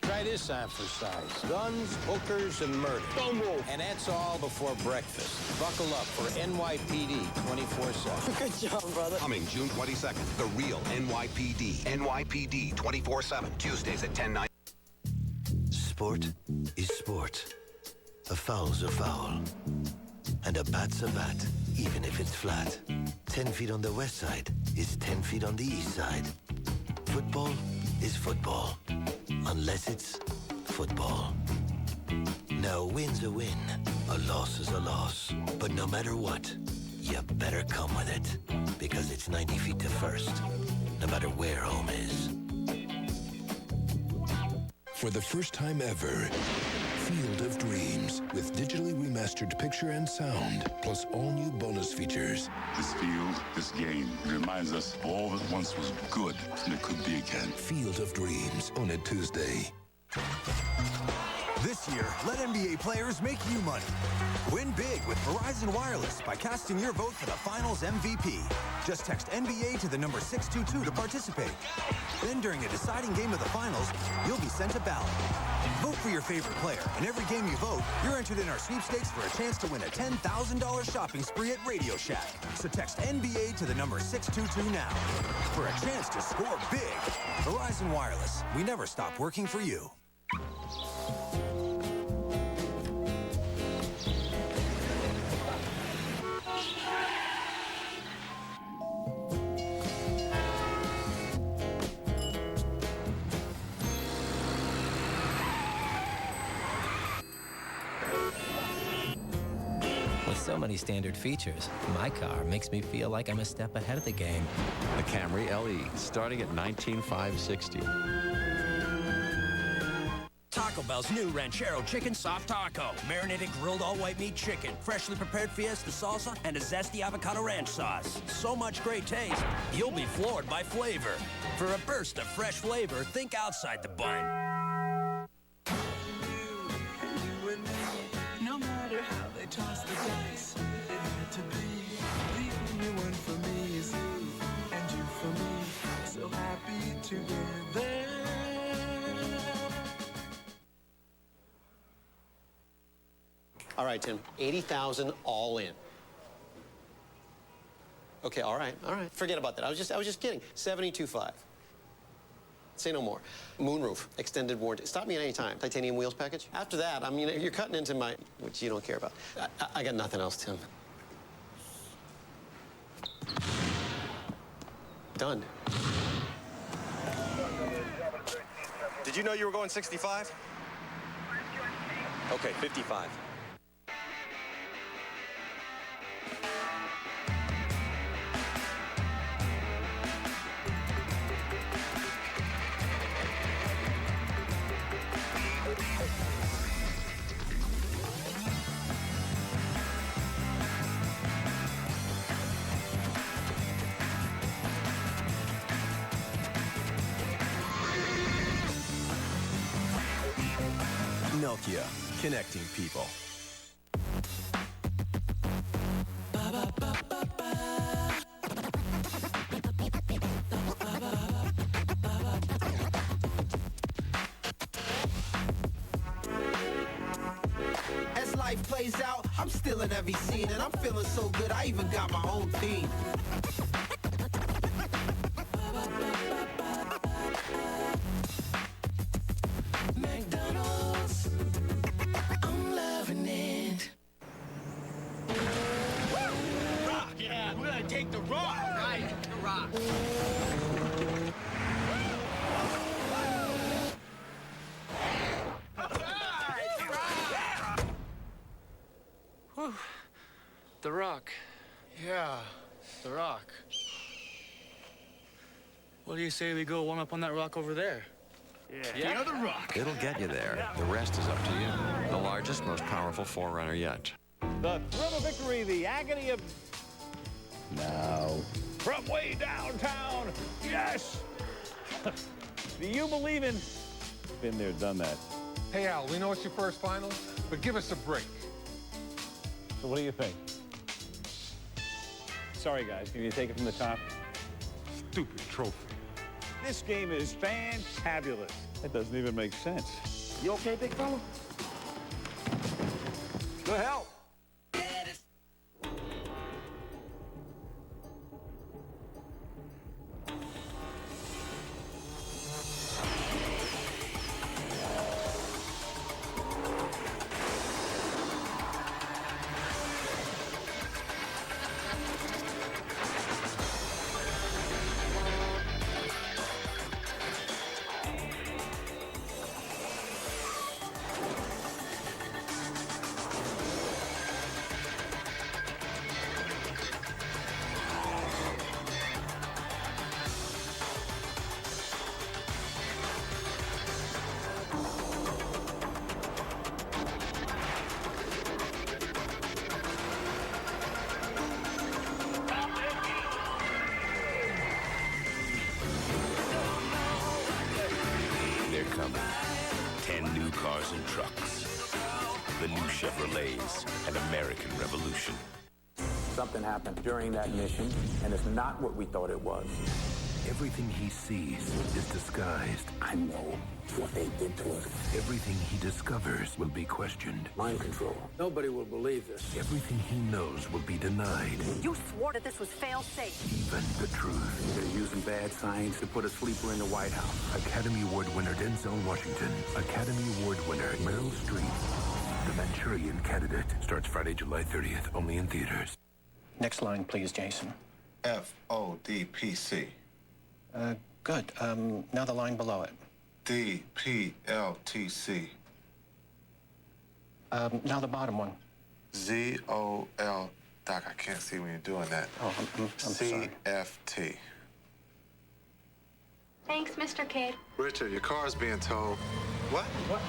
Try this on for size. Guns, hookers, and murder. Don't move. And that's all before breakfast. Buckle up for NYPD 24/7. Good job, brother. Coming June 22nd, the real NYPD. NYPD 24/7, Tuesdays at 10:09. Sport is sport. A foul's a foul. And a bat's a bat, even if it's flat. 10 feet on the west side is 10 feet on the east side. Football is football, unless it's football. Now, a win's a win, a loss is a loss. But no matter what, you better come with it, because it's 90 feet to first, no matter where home is. For the first time ever, Field of Dreams with digitally remastered picture and sound, plus all new bonus features. This field, this game, reminds us of all that once was good and it could be again. Field of Dreams, on a Tuesday. This year, let NBA players make you money. Win big with Verizon Wireless by casting your vote for the Finals MVP. Just text NBA to the number 622 to participate. Then during a deciding game of the Finals, you'll be sent a ballot. Vote for your favorite player, and every game you vote, you're entered in our sweepstakes for a chance to win a $10,000 shopping spree at Radio Shack. So text NBA to the number 622 now for a chance to score big. Verizon Wireless, we never stop working for you. With so many standard features. My car makes me feel like I'm a step ahead of the game. The Camry LE, starting at $19,560. Taco Bell's new Ranchero Chicken Soft Taco. Marinated grilled all-white meat chicken, freshly prepared fiesta salsa, and a zesty avocado ranch sauce. So much great taste, you'll be floored by flavor. For a burst of fresh flavor, think outside the bun. No matter how they toss the dice, it had to be. The only one for me is you, and you for me. So happy together. All right, Tim, 80,000 all in. Okay, all right. Forget about that. I was just kidding. 72.5. Say no more. Moonroof, extended warranty. Stop me at any time. Titanium wheels package. After that, I mean, you're cutting into my, which you don't care about. I got nothing else, Tim. Done. Did you know you were going 65? Okay, 55. Nokia, connecting people. As life plays out, I'm still in every scene, and I'm feeling so good, I even got my own theme. McDonald's, I'm loving it. Rock, yeah, we're gonna take the rock. Right, the rock. Whew. The Rock. Yeah, the rock. What do you say we go warm up on that rock over there? Yeah, the rock. It'll get you there. The rest is up to you. The largest, most powerful forerunner yet. The thrill of victory, the agony of... No. From way downtown, yes! Do you believe in... Been there, done that. Hey, Al, we know it's your first final, but give us a break. So what do you think? Sorry, guys. Can you take it from the top? Stupid trophy. This game is fantabulous. That doesn't even make sense. You okay, big fella? Good help. They're coming. 10 new cars and trucks. The new Chevrolets, an American revolution. Something happened during that mission, and it's not what we thought it was. Everything he sees is disguised. I know what they did to us. Everything he discovers will be questioned. Mind control. Nobody will believe this. Everything he knows will be denied. You swore that this was fail-safe. Even the truth. They're using bad science to put a sleeper in the White House. Academy Award winner Denzel Washington. Academy Award winner Meryl Streep. The Manchurian Candidate starts Friday, July 30th, only in theaters. Next line, please, Jason. FODPC. Good. Now the line below it. DPLTC. Now the bottom one. Z-O-L. Doc, I can't see when you're doing that. Oh, I'm sorry. C-F-T. Thanks, Mr. Kid. Richard, your car's being towed. What? What?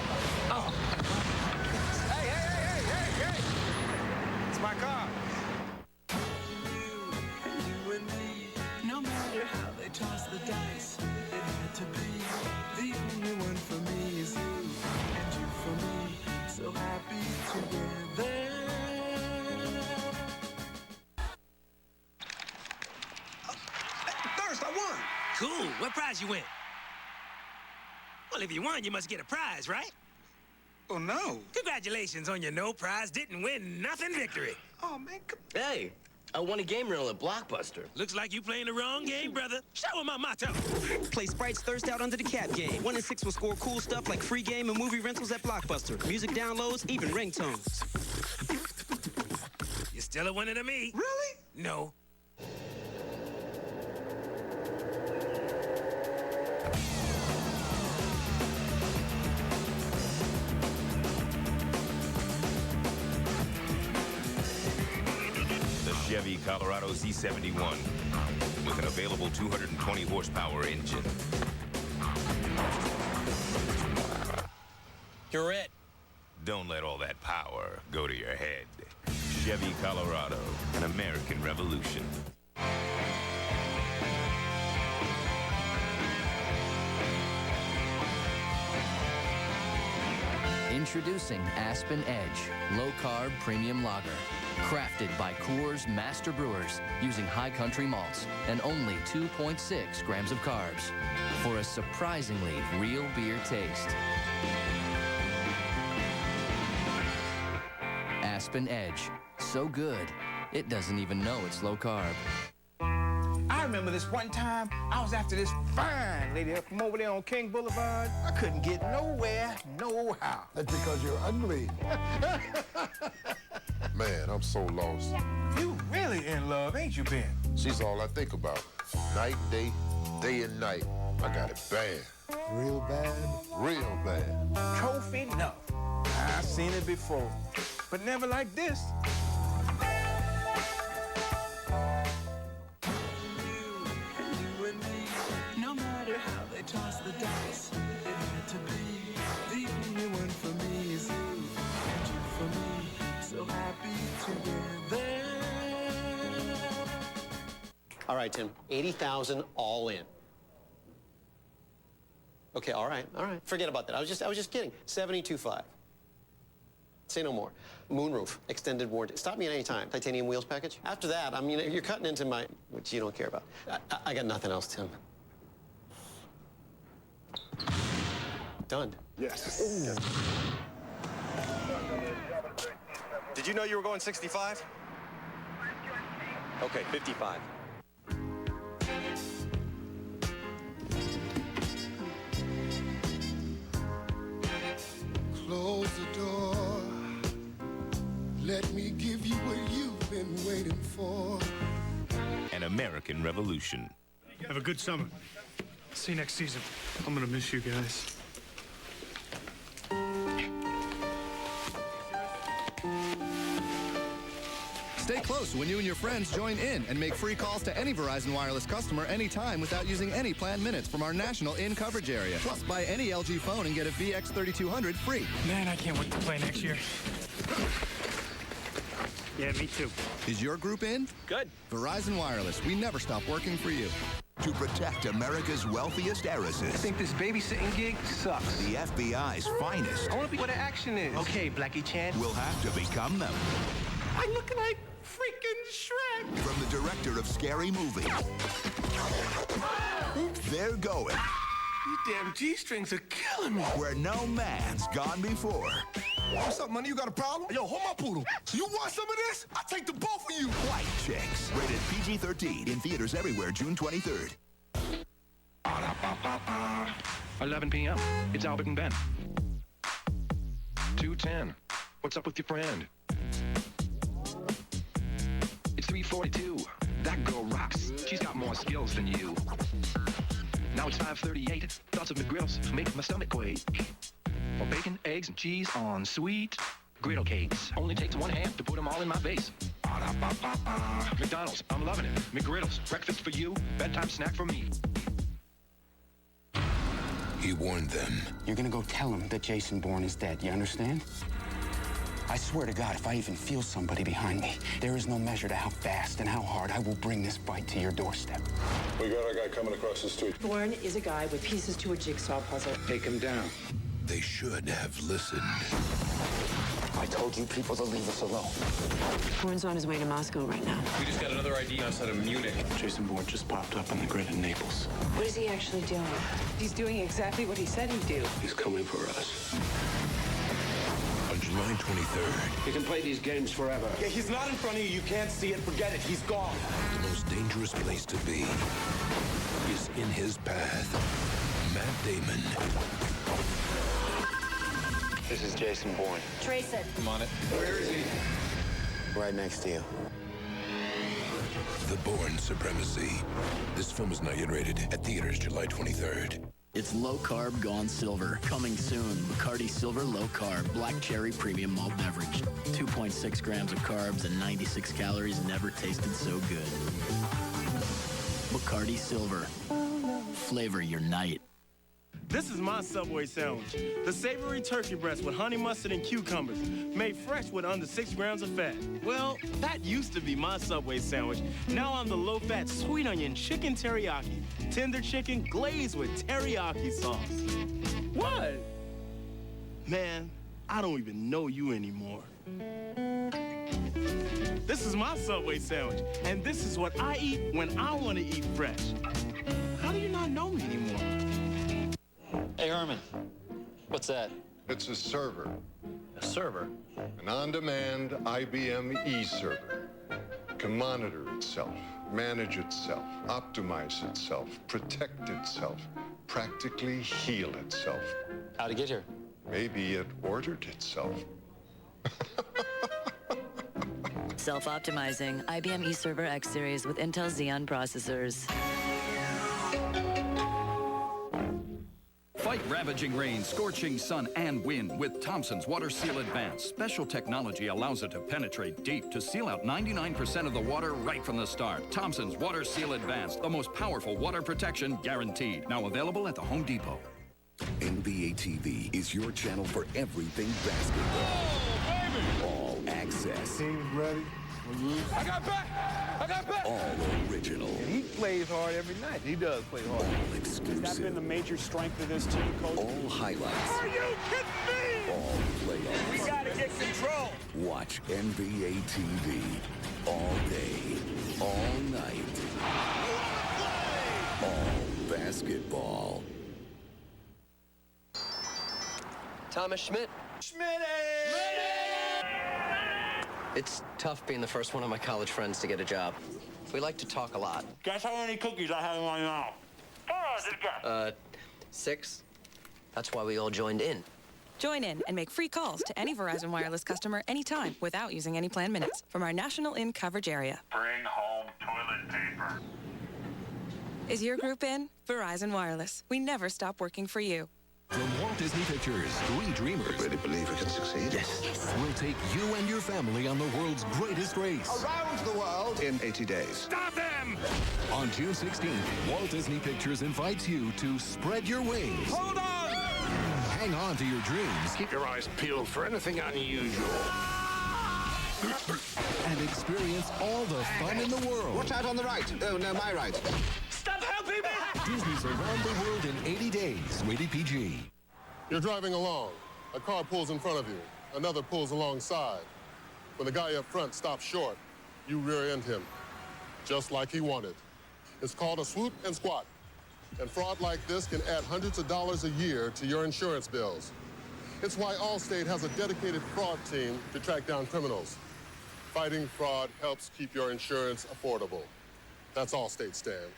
Oh. Hey! It's my car. You and me, no matter how they toss the dice, it had to be. The only one for me is you, and you for me. So happy together. First, I won. Cool. What prize you win? Well, if you won, you must get a prize, right? Oh, no. Congratulations on your no prize, didn't win nothing victory. Oh, man. Hey, I won a game reel at Blockbuster. Looks like you playing the wrong game, brother. Show him my motto. Play Sprite's Thirst Out under the cap game. 1 in 6 will score cool stuff like free game and movie rentals at Blockbuster. Music downloads, even ringtones. You're still a winner to me. Really? No. Chevy Colorado Z71 with an available 220 horsepower engine. You're it. Don't let all that power go to your head. Chevy Colorado, an American revolution. Introducing Aspen Edge, low-carb premium lager. Crafted by Coors Master Brewers using high country malts and only 2.6 grams of carbs for a surprisingly real beer taste. Aspen Edge, so good, it doesn't even know it's low carb. I remember this one time, I was after this fine lady up from over there on King Boulevard. I couldn't get nowhere, no how. That's because you're ugly. Man, I'm so lost. You really in love, ain't you, Ben? She's all I think about. Night, day and night. I got it bad. Real bad? Real bad. Trophy? No. I've seen it before, but never like this. You and me, no matter how they toss the dice, it had to be. The only one for me is you, and you for me. So happy together. All right, Tim. 80,000 all in. Okay, all right. Forget about that. I was just kidding. 72.5. Say no more. Moonroof, extended warranty. Stop me at any time. Titanium wheels package. After that, I mean, you're cutting into my, which you don't care about. I got nothing else, Tim. Done. Yes. Did you know you were going 65? Okay, 55. Close the door. Let me give you what you've been waiting for. An American revolution. Have a good summer. See you next season. I'm gonna miss you guys. Stay close when you and your friends join in and make free calls to any Verizon Wireless customer anytime without using any planned minutes from our national in-coverage area. Plus, buy any LG phone and get a VX3200 free. Man, I can't wait to play next year. Yeah, me too. Is your group in? Good. Verizon Wireless. We never stop working for you. To protect America's wealthiest heiresses. I think this babysitting gig sucks. The FBI's finest. I want to be where the action is. Okay, Blackie Chan. Will have to become them. I'm looking like freaking Shrek. From the director of Scary Movie. They're going. You damn G-strings are killing me. Where no man's gone before. What's up, money? You got a problem? Yo, hold my poodle. You want some of this? I'll take the both of you. White Chicks. Rated PG-13. In theaters everywhere June 23rd. 11 p.m. It's Albert and Ben. 2:10. What's up with your friend? It's 3:42. That girl rocks. She's got more skills than you. Now it's 5:38. Thoughts of McGriddles make my stomach quake. Or bacon, eggs, and cheese on sweet Griddle cakes. Only takes one hand to put them all in my vase. McDonald's, I'm loving it. McGriddles, breakfast for you, bedtime snack for me. He warned them. You're gonna go tell him that Jason Bourne is dead, you understand? I swear to God, if I even feel somebody behind me, there is no measure to how fast and how hard I will bring this fight to your doorstep. We got our guy coming across the street. Bourne is a guy with pieces to a jigsaw puzzle. Take him down. They should have listened. I told you people to leave us alone. Bourne's on his way to Moscow right now. We just got another ID outside of Munich. Jason Bourne just popped up on the grid in Naples. What is he actually doing? He's doing exactly what he said he'd do. He's coming for us. On July 23rd, You can play these games forever. Yeah, he's not in front of you. You can't see it. Forget it. He's gone. the most dangerous place to be is in his path. Matt Damon. This is Jason Bourne. Trace it. I'm on it. Where is he? Right next to you. The Bourne Supremacy. This film is not yet rated. At theaters July 23rd. It's low carb gone silver. Coming soon. Bacardi Silver Low Carb Black Cherry Premium Malt Beverage. 2.6 grams of carbs and 96 calories. Never tasted so good. Bacardi Silver. Flavor your night. This is my Subway sandwich. The savory turkey breast with honey mustard and cucumbers, made fresh with under 6 grams of fat. Well, that used to be my Subway sandwich. Now I'm the low-fat sweet onion chicken teriyaki. Tender chicken glazed with teriyaki sauce. What? Man, I don't even know you anymore. This is my Subway sandwich, and this is what I eat when I want to eat fresh. How do you not know me anymore? Hey, Herman, what's that? It's a server. A server? An on-demand IBM e-server. Can monitor itself, manage itself, optimize itself, protect itself, practically heal itself. How'd it get here? Maybe it ordered itself. Self-optimizing IBM eServer X series with Intel Xeon processors. Fight ravaging rain, scorching sun, and wind with Thompson's Water Seal Advanced. Special technology allows it to penetrate deep to seal out 99% of the water right from the start. Thompson's Water Seal Advanced, the most powerful water protection guaranteed. Now available at the Home Depot. NBA TV is your channel for everything basketball. All access. Team ready? I got back! I got back! All original. And he plays hard every night. He does play hard. All exclusive. Has that been the major strength of this team, Coach? All highlights. Are you kidding me? All playoffs. We gotta get control. Watch NBA TV all day, all night. All basketball. Thomas Schmidt. It's tough being the first one of my college friends to get a job. We like to talk a lot. Guess how many cookies I have in my mouth? 6. That's why we all joined in. Join in and make free calls to any Verizon Wireless customer anytime without using any plan minutes from our national in coverage area. Bring home toilet paper. Is your group in? Verizon Wireless. We never stop working for you. From Walt Disney Pictures, we dreamers Really believe we can succeed? yes. will take you and your family on the world's greatest race. Around the world in 80 days. Stop them! On June 16th, Walt Disney Pictures invites you to spread your wings. Hold on! Hang on to your dreams. Keep your eyes peeled for anything unusual. And experience all the fun in the world. Watch out on the right. Oh, no, my right. Stop helping me! Disney's Around the World in 80 Days. Rated PG. You're driving along. A car pulls in front of you. Another pulls alongside. When the guy up front stops short, you rear-end him, just like he wanted. It's called a swoop and squat. And fraud like this can add hundreds of dollars a year to your insurance bills. It's why Allstate has a dedicated fraud team to track down criminals. Fighting fraud helps keep your insurance affordable. That's Allstate stand.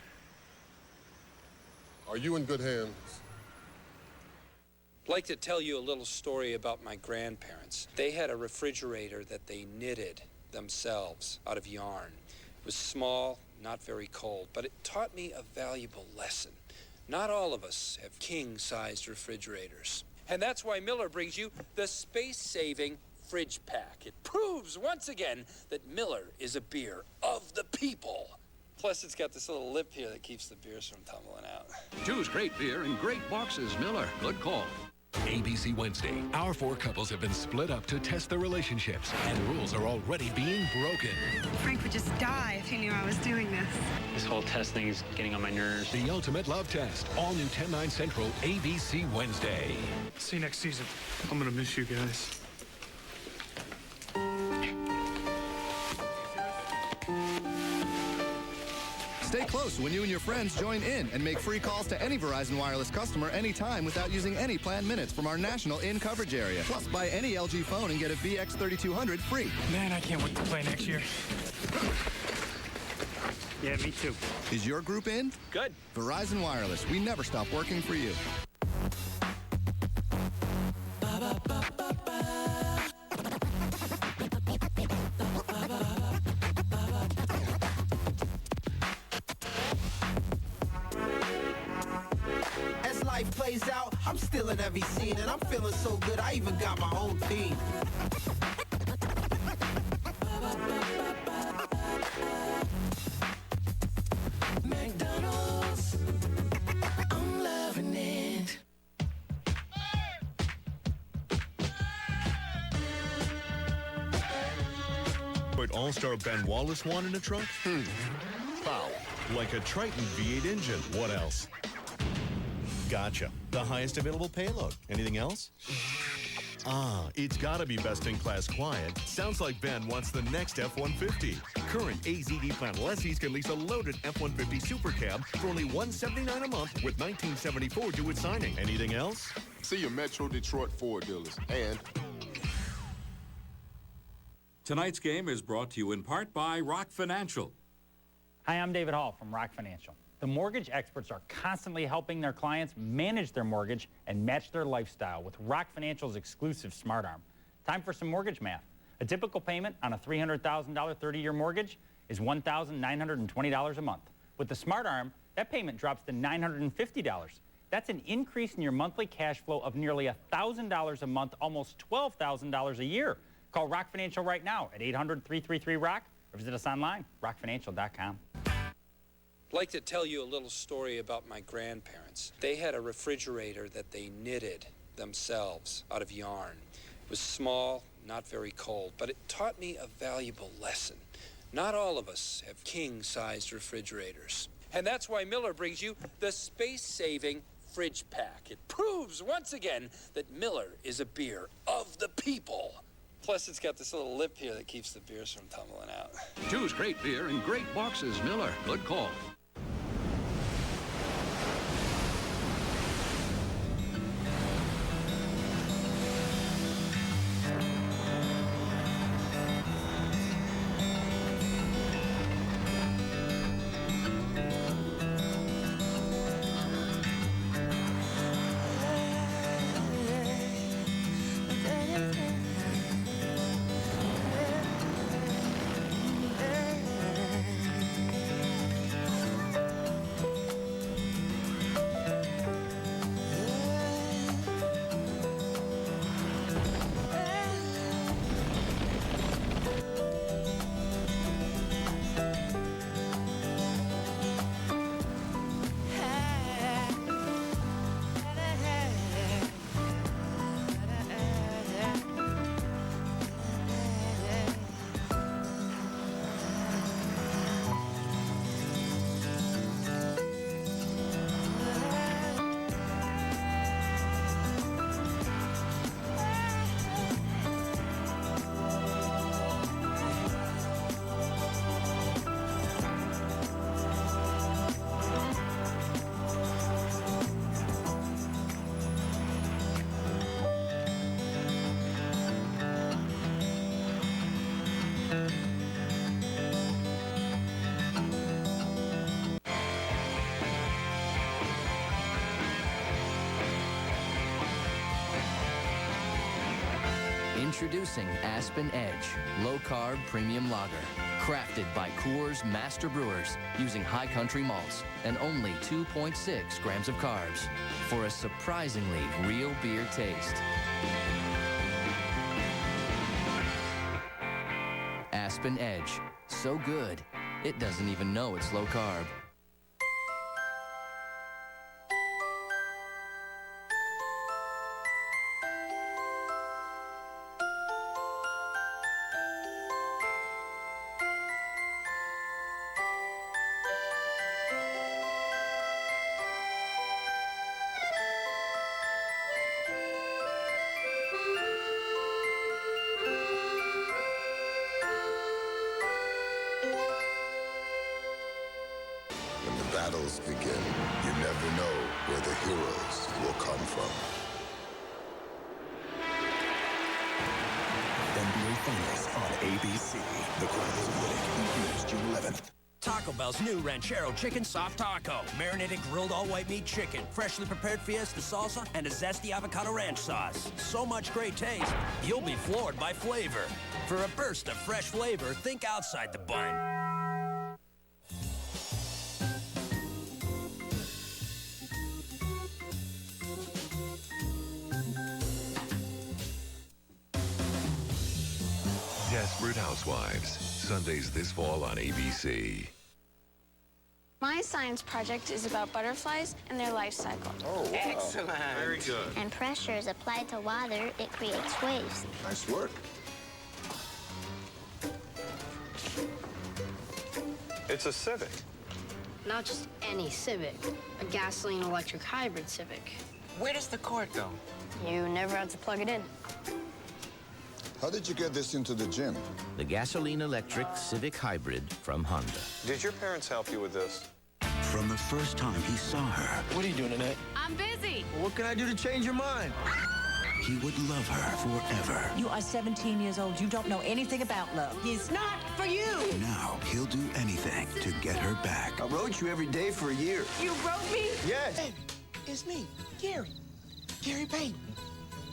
Are you in good hands? I'd like to tell you a little story about my grandparents. They had a refrigerator that they knitted themselves out of yarn. It was small, not very cold, but it taught me a valuable lesson. Not all of us have king-sized refrigerators. And that's why Miller brings you the space-saving Fridge Pack. It proves once again that Miller is a beer of the people. Plus, it's got this little lip here that keeps the beers from tumbling out. Choose great beer in great boxes, Miller. Good call. ABC Wednesday. Our 4 couples have been split up to test their relationships, and rules are already being broken. Frank would just die if he knew I was doing this. This whole test thing is getting on my nerves. The Ultimate Love Test. All new 10/9 Central, ABC Wednesday. See you next season. I'm gonna miss you guys. Stay close when you and your friends join in and make free calls to any Verizon Wireless customer anytime without using any planned minutes from our national in-coverage area. Plus, buy any LG phone and get a VX3200 free. Man, I can't wait to play next year. Yeah, me too. Is your group in? Good. Verizon Wireless. We never stop working for you. As life plays out, I'm still in every scene, and I'm feeling so good, I even got my own theme. McDonald's, I'm loving it. What All-Star Ben Wallace want in a truck? Pow. Like a Triton V8 engine. What else? Gotcha. The highest available payload. Anything else? It's gotta be best-in-class quiet. Sounds like Ben wants the next F-150. Current AZD plan lessees can lease a loaded F-150 Super Cab for only $179 a month with $1974 due at signing. Anything else? See your Metro Detroit Ford dealers. And Tonight's game is brought to you in part by Rock Financial. Hi, I'm David Hall from Rock Financial. The mortgage experts are constantly helping their clients manage their mortgage and match their lifestyle with Rock Financial's exclusive Smart Arm. Time for some mortgage math. A typical payment on a $300,000 30-year mortgage is $1,920 a month. With the Smart Arm, that payment drops to $950. That's an increase in your monthly cash flow of nearly $1,000 a month, almost $12,000 a year. Call Rock Financial right now at 800-333-ROCK or visit us online, rockfinancial.com. I'd like to tell you a little story about my grandparents. They had a refrigerator that they knitted themselves out of yarn. It was small, not very cold, but it taught me a valuable lesson. Not all of us have king-sized refrigerators. And that's why Miller brings you the space-saving Fridge Pack. It proves once again that Miller is a beer of the people. Plus, it's got this little lip here that keeps the beers from tumbling out. Choose great beer in great boxes, Miller. Good call. Introducing Aspen Edge, low-carb premium lager. Crafted by Coors Master Brewers using high country malts and only 2.6 grams of carbs for a surprisingly real beer taste. Aspen Edge. So good, it doesn't even know it's low carb. When the battles begin, you never know where the heroes will come from. NBA Finals on ABC. The crowd is winning. June 11th. Taco Bell's new Ranchero Chicken Soft Taco. Marinated grilled all-white meat chicken, freshly prepared fiesta salsa, and a zesty avocado ranch sauce. So much great taste, you'll be floored by flavor. For a burst of fresh flavor, think outside the bun. Desperate Housewives, Sundays this fall on ABC. My science project is about butterflies and their life cycle. Oh, wow. Excellent. Very good. And pressure is applied to water, it creates waves. Nice work. It's a Civic. Not just any Civic, a gasoline electric hybrid Civic. Where does the cord go? You never had to plug it in. How did you get this into the gym? The gasoline-electric Civic Hybrid from Honda. Did your parents help you with this? From the first time he saw her, What are you doing tonight? I'm busy. What can I do to change your mind? he would love her forever. You are 17 years old. You don't know anything about love. It's not for you. Now he'll do anything to get her back. I rode you every day for a year. You wrote me? Yes. Hey, it's me, Gary. Gary Payton.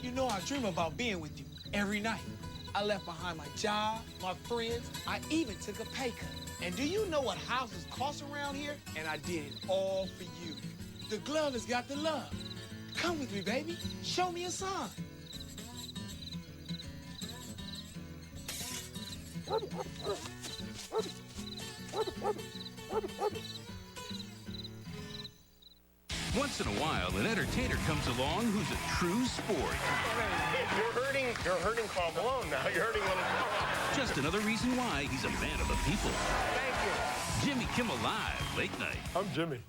You know I dream about being with you every night. I left behind my job, my friends. I even took a pay cut. And do you know what houses cost around here? And I did it all for you. The glove has got the love. Come with me, baby. Show me a sign. Once in a while, an entertainer comes along who's a true sport. You're hurting Carl Malone now. You're hurting little Carl. Just another reason why he's a man of the people. Thank you. Jimmy Kimmel Live, late night. I'm Jimmy.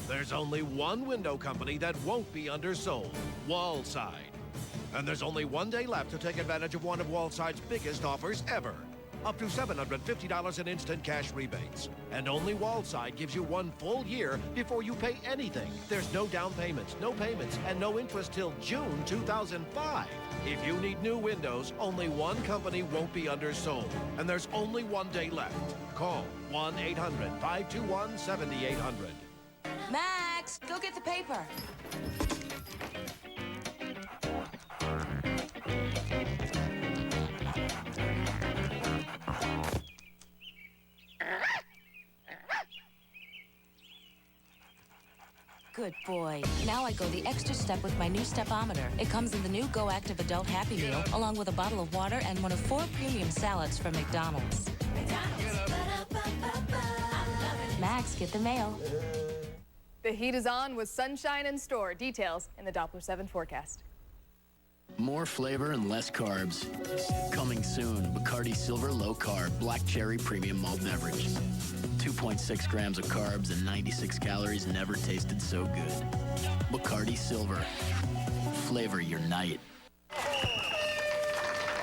There's only one window company that won't be undersold, Wallside. And there's only one day left to take advantage of one of Wallside's biggest offers ever. Up to $750 in instant cash rebates. And only Wallside gives you 1 full year before you pay anything. There's no down payments, and no interest till June 2005. If you need new windows, only one company won't be undersold. And there's only 1 day left. Call 1-800-521-7800. Max, go get the paper. Good boy. Now I go the extra step with my new stepometer. It comes in the new Go Active Adult Happy Meal, along with a bottle of water and one of 4 premium salads from McDonald's. Max, get the mail. The heat is on with sunshine in store. Details in the Doppler 7 forecast. More flavor and less carbs. Coming soon, Bacardi Silver Low Carb Black Cherry Premium Malt Beverage. 2.6 grams of carbs and 96 calories never tasted so good. Bacardi Silver. Flavor your night.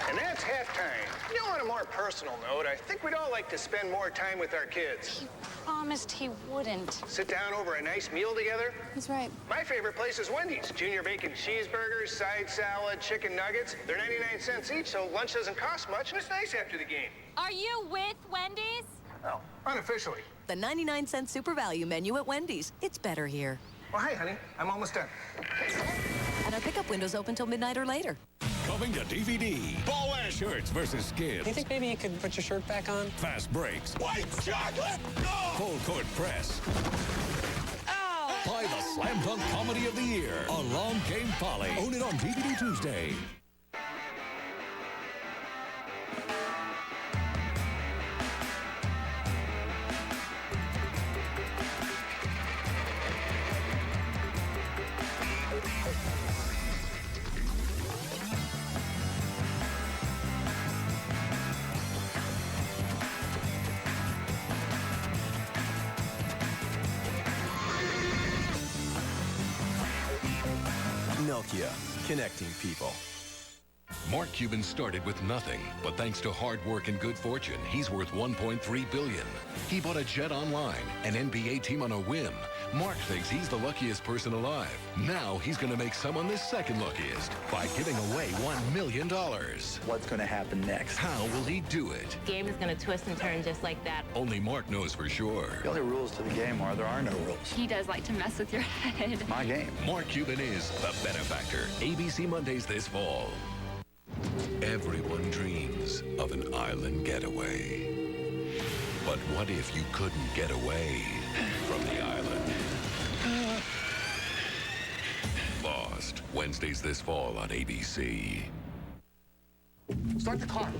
And that's halftime. You know, on a more personal note, I think we'd all like to spend more time with our kids. He promised he wouldn't. Sit down over a nice meal together. He's right. My favorite place is Wendy's. Junior bacon cheeseburgers, side salad, chicken nuggets. They're 99 cents each, so lunch doesn't cost much. And it's nice after the game. Are you with Wendy's? Oh, unofficially. The 99-cent super value menu at Wendy's. It's better here. Well, hi, honey. I'm almost done. And our pickup window's open till midnight or later. Coming to DVD. Ball Ash Shirts versus Skids. You think maybe you could put your shirt back on? Fast breaks. White chocolate! Full court press. By the Slam Dunk Comedy of the Year, A Long Game Polly. Own it on DVD Tuesday. Nokia, connecting people. Mark Cuban started with nothing, but thanks to hard work and good fortune, he's worth $1.3 billion. He bought a jet online, an NBA team on a whim. Mark thinks he's the luckiest person alive. Now he's going to make someone the second luckiest by giving away $1 million. What's going to happen next? How will he do it? The game is going to twist and turn just like that. Only Mark knows for sure. The only rules to the game are there are no rules. He does like to mess with your head. My game. Mark Cuban is the benefactor. ABC Mondays this fall. Everyone dreams of an island getaway. But what if you couldn't get away from the island? Lost, Wednesdays this fall on ABC. Start the car.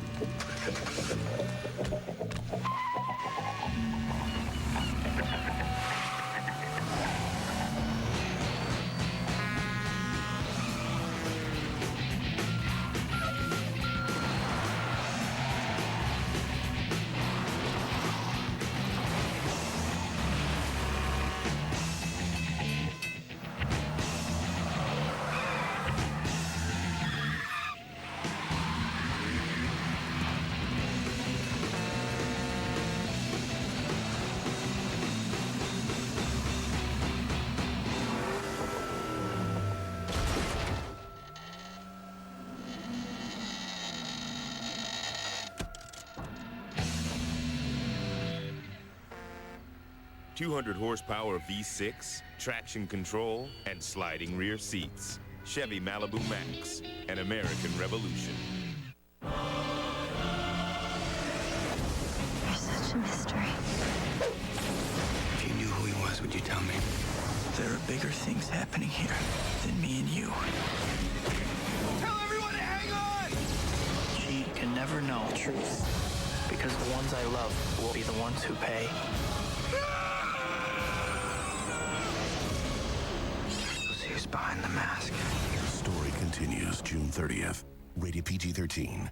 .200 horsepower V6, traction control, and sliding rear seats. Chevy Malibu Max, an American revolution. You're such a mystery. If you knew who he was, would you tell me? There are bigger things happening here than me and you. Tell everyone to hang on! She can never know the truth, because the ones I love will be the ones who pay. Who's behind the mask? The story continues June 30th. Rated PG-13.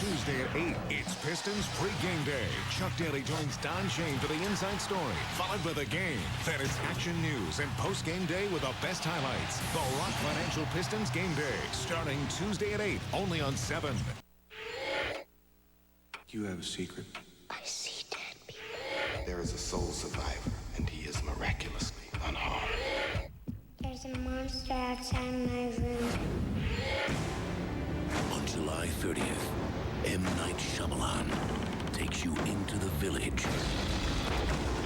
Tuesday at 8, it's Pistons Pregame Day. Chuck Daly joins Don Shane for the Inside Story, followed by the game. Then it's action news and Postgame Day with the best highlights. The Rock Financial Pistons Game Day, starting Tuesday at 8, only on 7. You have a secret? I see dead people. There is a soul survivor, and he is miraculously unharmed. There's a monster outside my room. On July 30th, M. Night Shyamalan takes you into the village.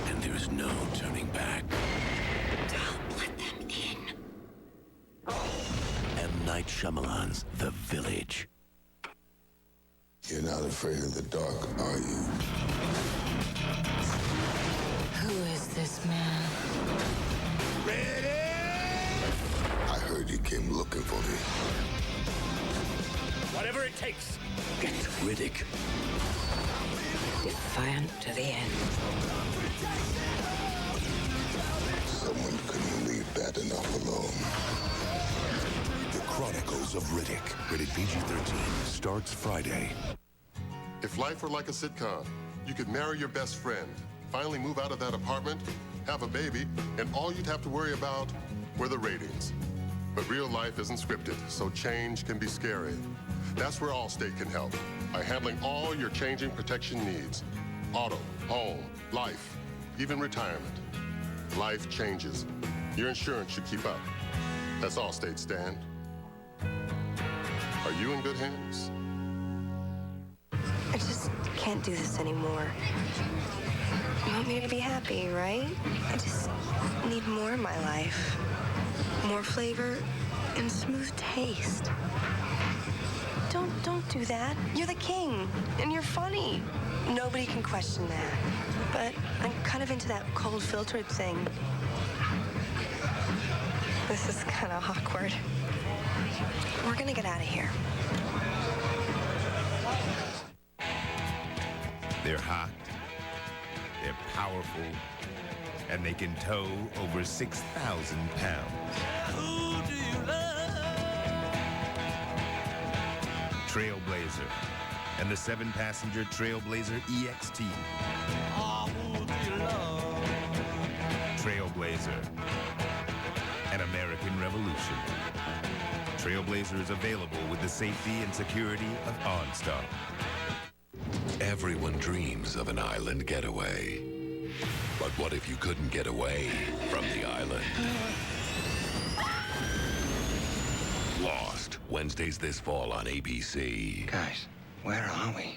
And there's no turning back. Don't let them in. M. Night Shyamalan's The Village. You're not afraid of the dark, are you? Who is this man? I heard you came looking for me. Whatever it takes. Get Riddick. Defiant to the end. Someone couldn't leave that enough alone. The Chronicles of Riddick. Rated PG-13. Starts Friday. If life were like a sitcom, you could marry your best friend, finally move out of that apartment, have a baby, and all you'd have to worry about were the ratings. But real life isn't scripted, so change can be scary. That's where Allstate can help, by handling all your changing protection needs. Auto, home, life, even retirement. Life changes. Your insurance should keep up. That's Allstate, Stan. Are you in good hands? I just can't do this anymore. You want me to be happy, right? I just need more in my life. More flavor and smooth taste. Don't do that. You're the king, and you're funny. Nobody can question that. But I'm kind of into that cold filtered thing. This is kind of awkward. We're gonna get out of here. They're hot, they're powerful, and they can tow over 6,000 pounds. Who do you love? Trailblazer and the 7-passenger Trailblazer EXT. Oh, who do you love? Trailblazer, an American revolution. Trailblazer is available with the safety and security of OnStar. Everyone dreams of an island getaway. But what if you couldn't get away from the island? Lost, Wednesdays this fall on ABC. Guys, where are we?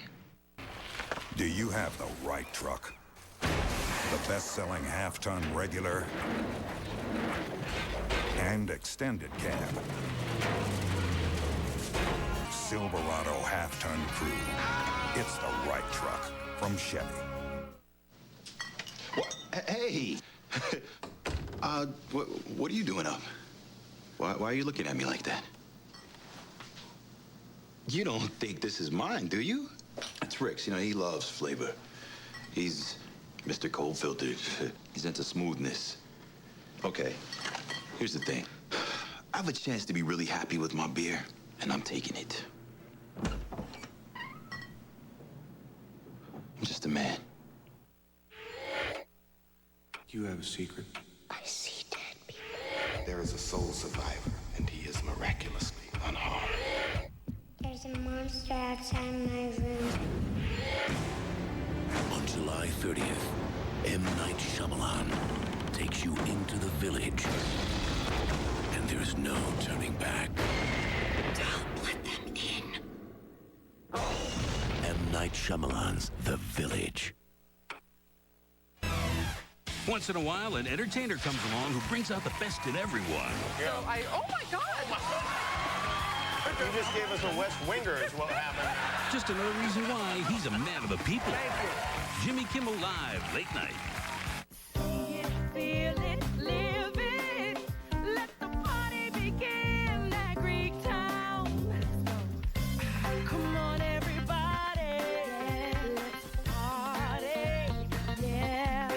Do you have the right truck? The best-selling half-ton regular and extended cab. Silverado half-ton crew. It's the right truck from Chevy. What? Hey! What are you doing up? Why are you looking at me like that? You don't think this is mine, do you? It's Rick's. You know, he loves flavor. He's Mr. Cold Filtered. He's into smoothness. Okay, here's the thing. I have a chance to be really happy with my beer, and I'm taking it. I'm just a man. You have a secret? I see dead people. There is a soul survivor, and he is miraculously unharmed. There's a monster outside my room. On July 30th, M. Night Shyamalan takes you into the village. And there's no turning back. Don't let them in. M. Night Shyamalan's The Village. Once in a while, an entertainer comes along who brings out the best in everyone. Oh my God! You just gave us a West Winger is what happened. Just another reason why he's a man of the people. Thank you. Jimmy Kimmel Live, late night. Feel it, live it, let the party begin at Greek Town. Come on, everybody, let's party, yeah.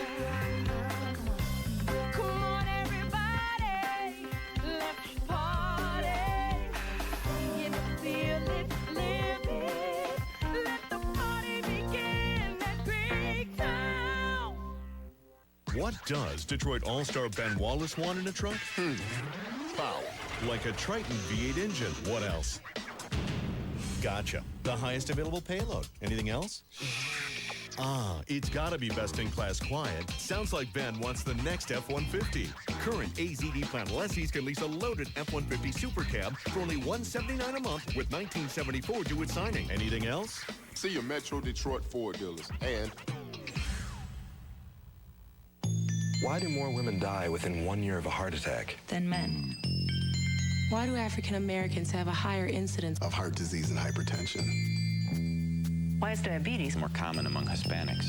Come on, everybody, let's party. Feel it, live it, let the party begin at Greek Town. What does Detroit All-Star Ben Wallace want in a truck? Power. Like a Triton V8 engine. What else? Gotcha. The highest available payload. Anything else? It's gotta be best-in-class quiet. Sounds like Ben wants the next F-150. Current AZD plan lessees can lease a loaded F-150 Super Cab for only $179 a month with $1974 due at signing. Anything else? See your Metro Detroit Ford dealers. And why do more women die within 1 year of a heart attack than men? Why do African Americans have a higher incidence of heart disease and hypertension? Why is diabetes more common among Hispanics?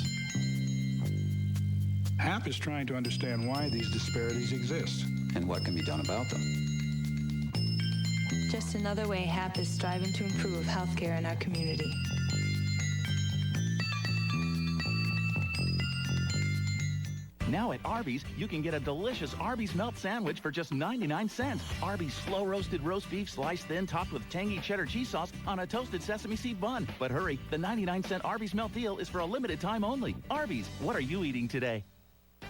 HAP is trying to understand why these disparities exist and what can be done about them. Just another way HAP is striving to improve healthcare in our community. Now at Arby's, you can get a delicious Arby's melt sandwich for just 99 cents. Arby's slow-roasted roast beef sliced thin, topped with tangy cheddar cheese sauce on a toasted sesame seed bun. But hurry, the 99-cent Arby's melt deal is for a limited time only. Arby's, what are you eating today?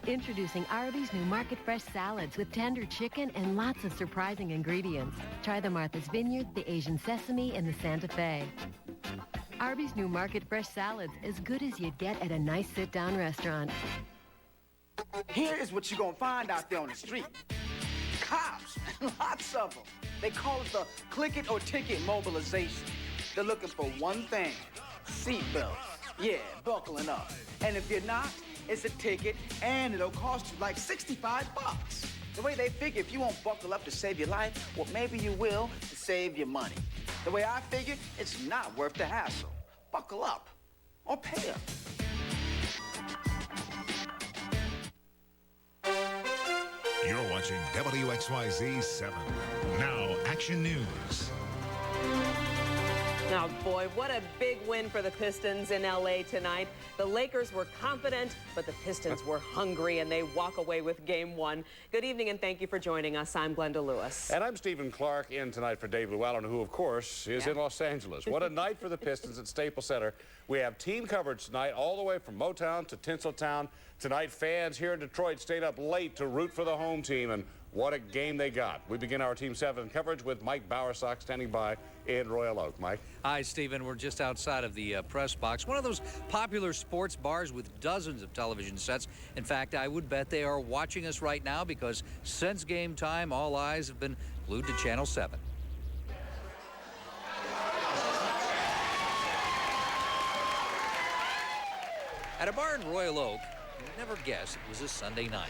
Introducing Arby's new Market Fresh salads with tender chicken and lots of surprising ingredients. Try the Martha's Vineyard, the Asian Sesame, and the Santa Fe. Arby's new Market Fresh salads, as good as you'd get at a nice sit-down restaurant. Here is what you're gonna find out there on the street. Cops, lots of them. They call it the click it or ticket mobilization. They're looking for one thing, seatbelts. Yeah, buckling up. And if you're not, it's a ticket and it'll cost you like 65 bucks. The way they figure if you won't buckle up to save your life, well, maybe you will to save your money. The way I figure, it's not worth the hassle. Buckle up or pay up. You're watching WXYZ 7. Now, Action News. Now, boy, what a big win for the Pistons in L.A. tonight. The Lakers were confident, but the Pistons were hungry, and they walk away with Game 1. Good evening, and thank you for joining us. I'm Glenda Lewis. And I'm Stephen Clark, in tonight for Dave Llewellyn, who, of course, is in Los Angeles. What a night for the Pistons at Staples Center. We have team coverage tonight, all the way from Motown to Tinseltown. Tonight, fans here in Detroit stayed up late to root for the home team, and what a game they got. We begin our Team 7 coverage with Mike Bowersock standing by in Royal Oak. Mike. Hi, Stephen. We're just outside of the press box, one of those popular sports bars with dozens of television sets. In fact, I would bet they are watching us right now because since game time, all eyes have been glued to Channel 7. At a bar in Royal Oak, you would never guess it was a Sunday night.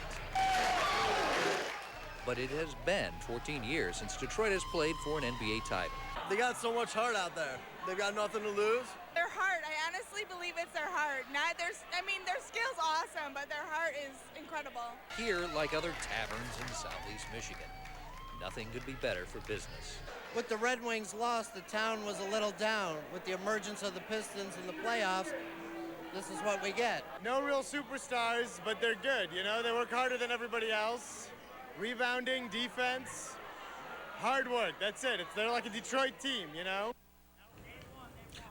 But it has been 14 years since Detroit has played for an NBA title. They got so much heart out there. They've got nothing to lose. Their heart, I honestly believe it's their heart. Not their, I mean, their skill's awesome, but their heart is incredible. Here, like other taverns in Southeast Michigan, nothing could be better for business. With the Red Wings loss, the town was a little down. With the emergence of the Pistons in the playoffs, this is what we get. No real superstars, but they're good, you know? They work harder than everybody else. Rebounding, defense, hard work. That's it. They're like a Detroit team, you know?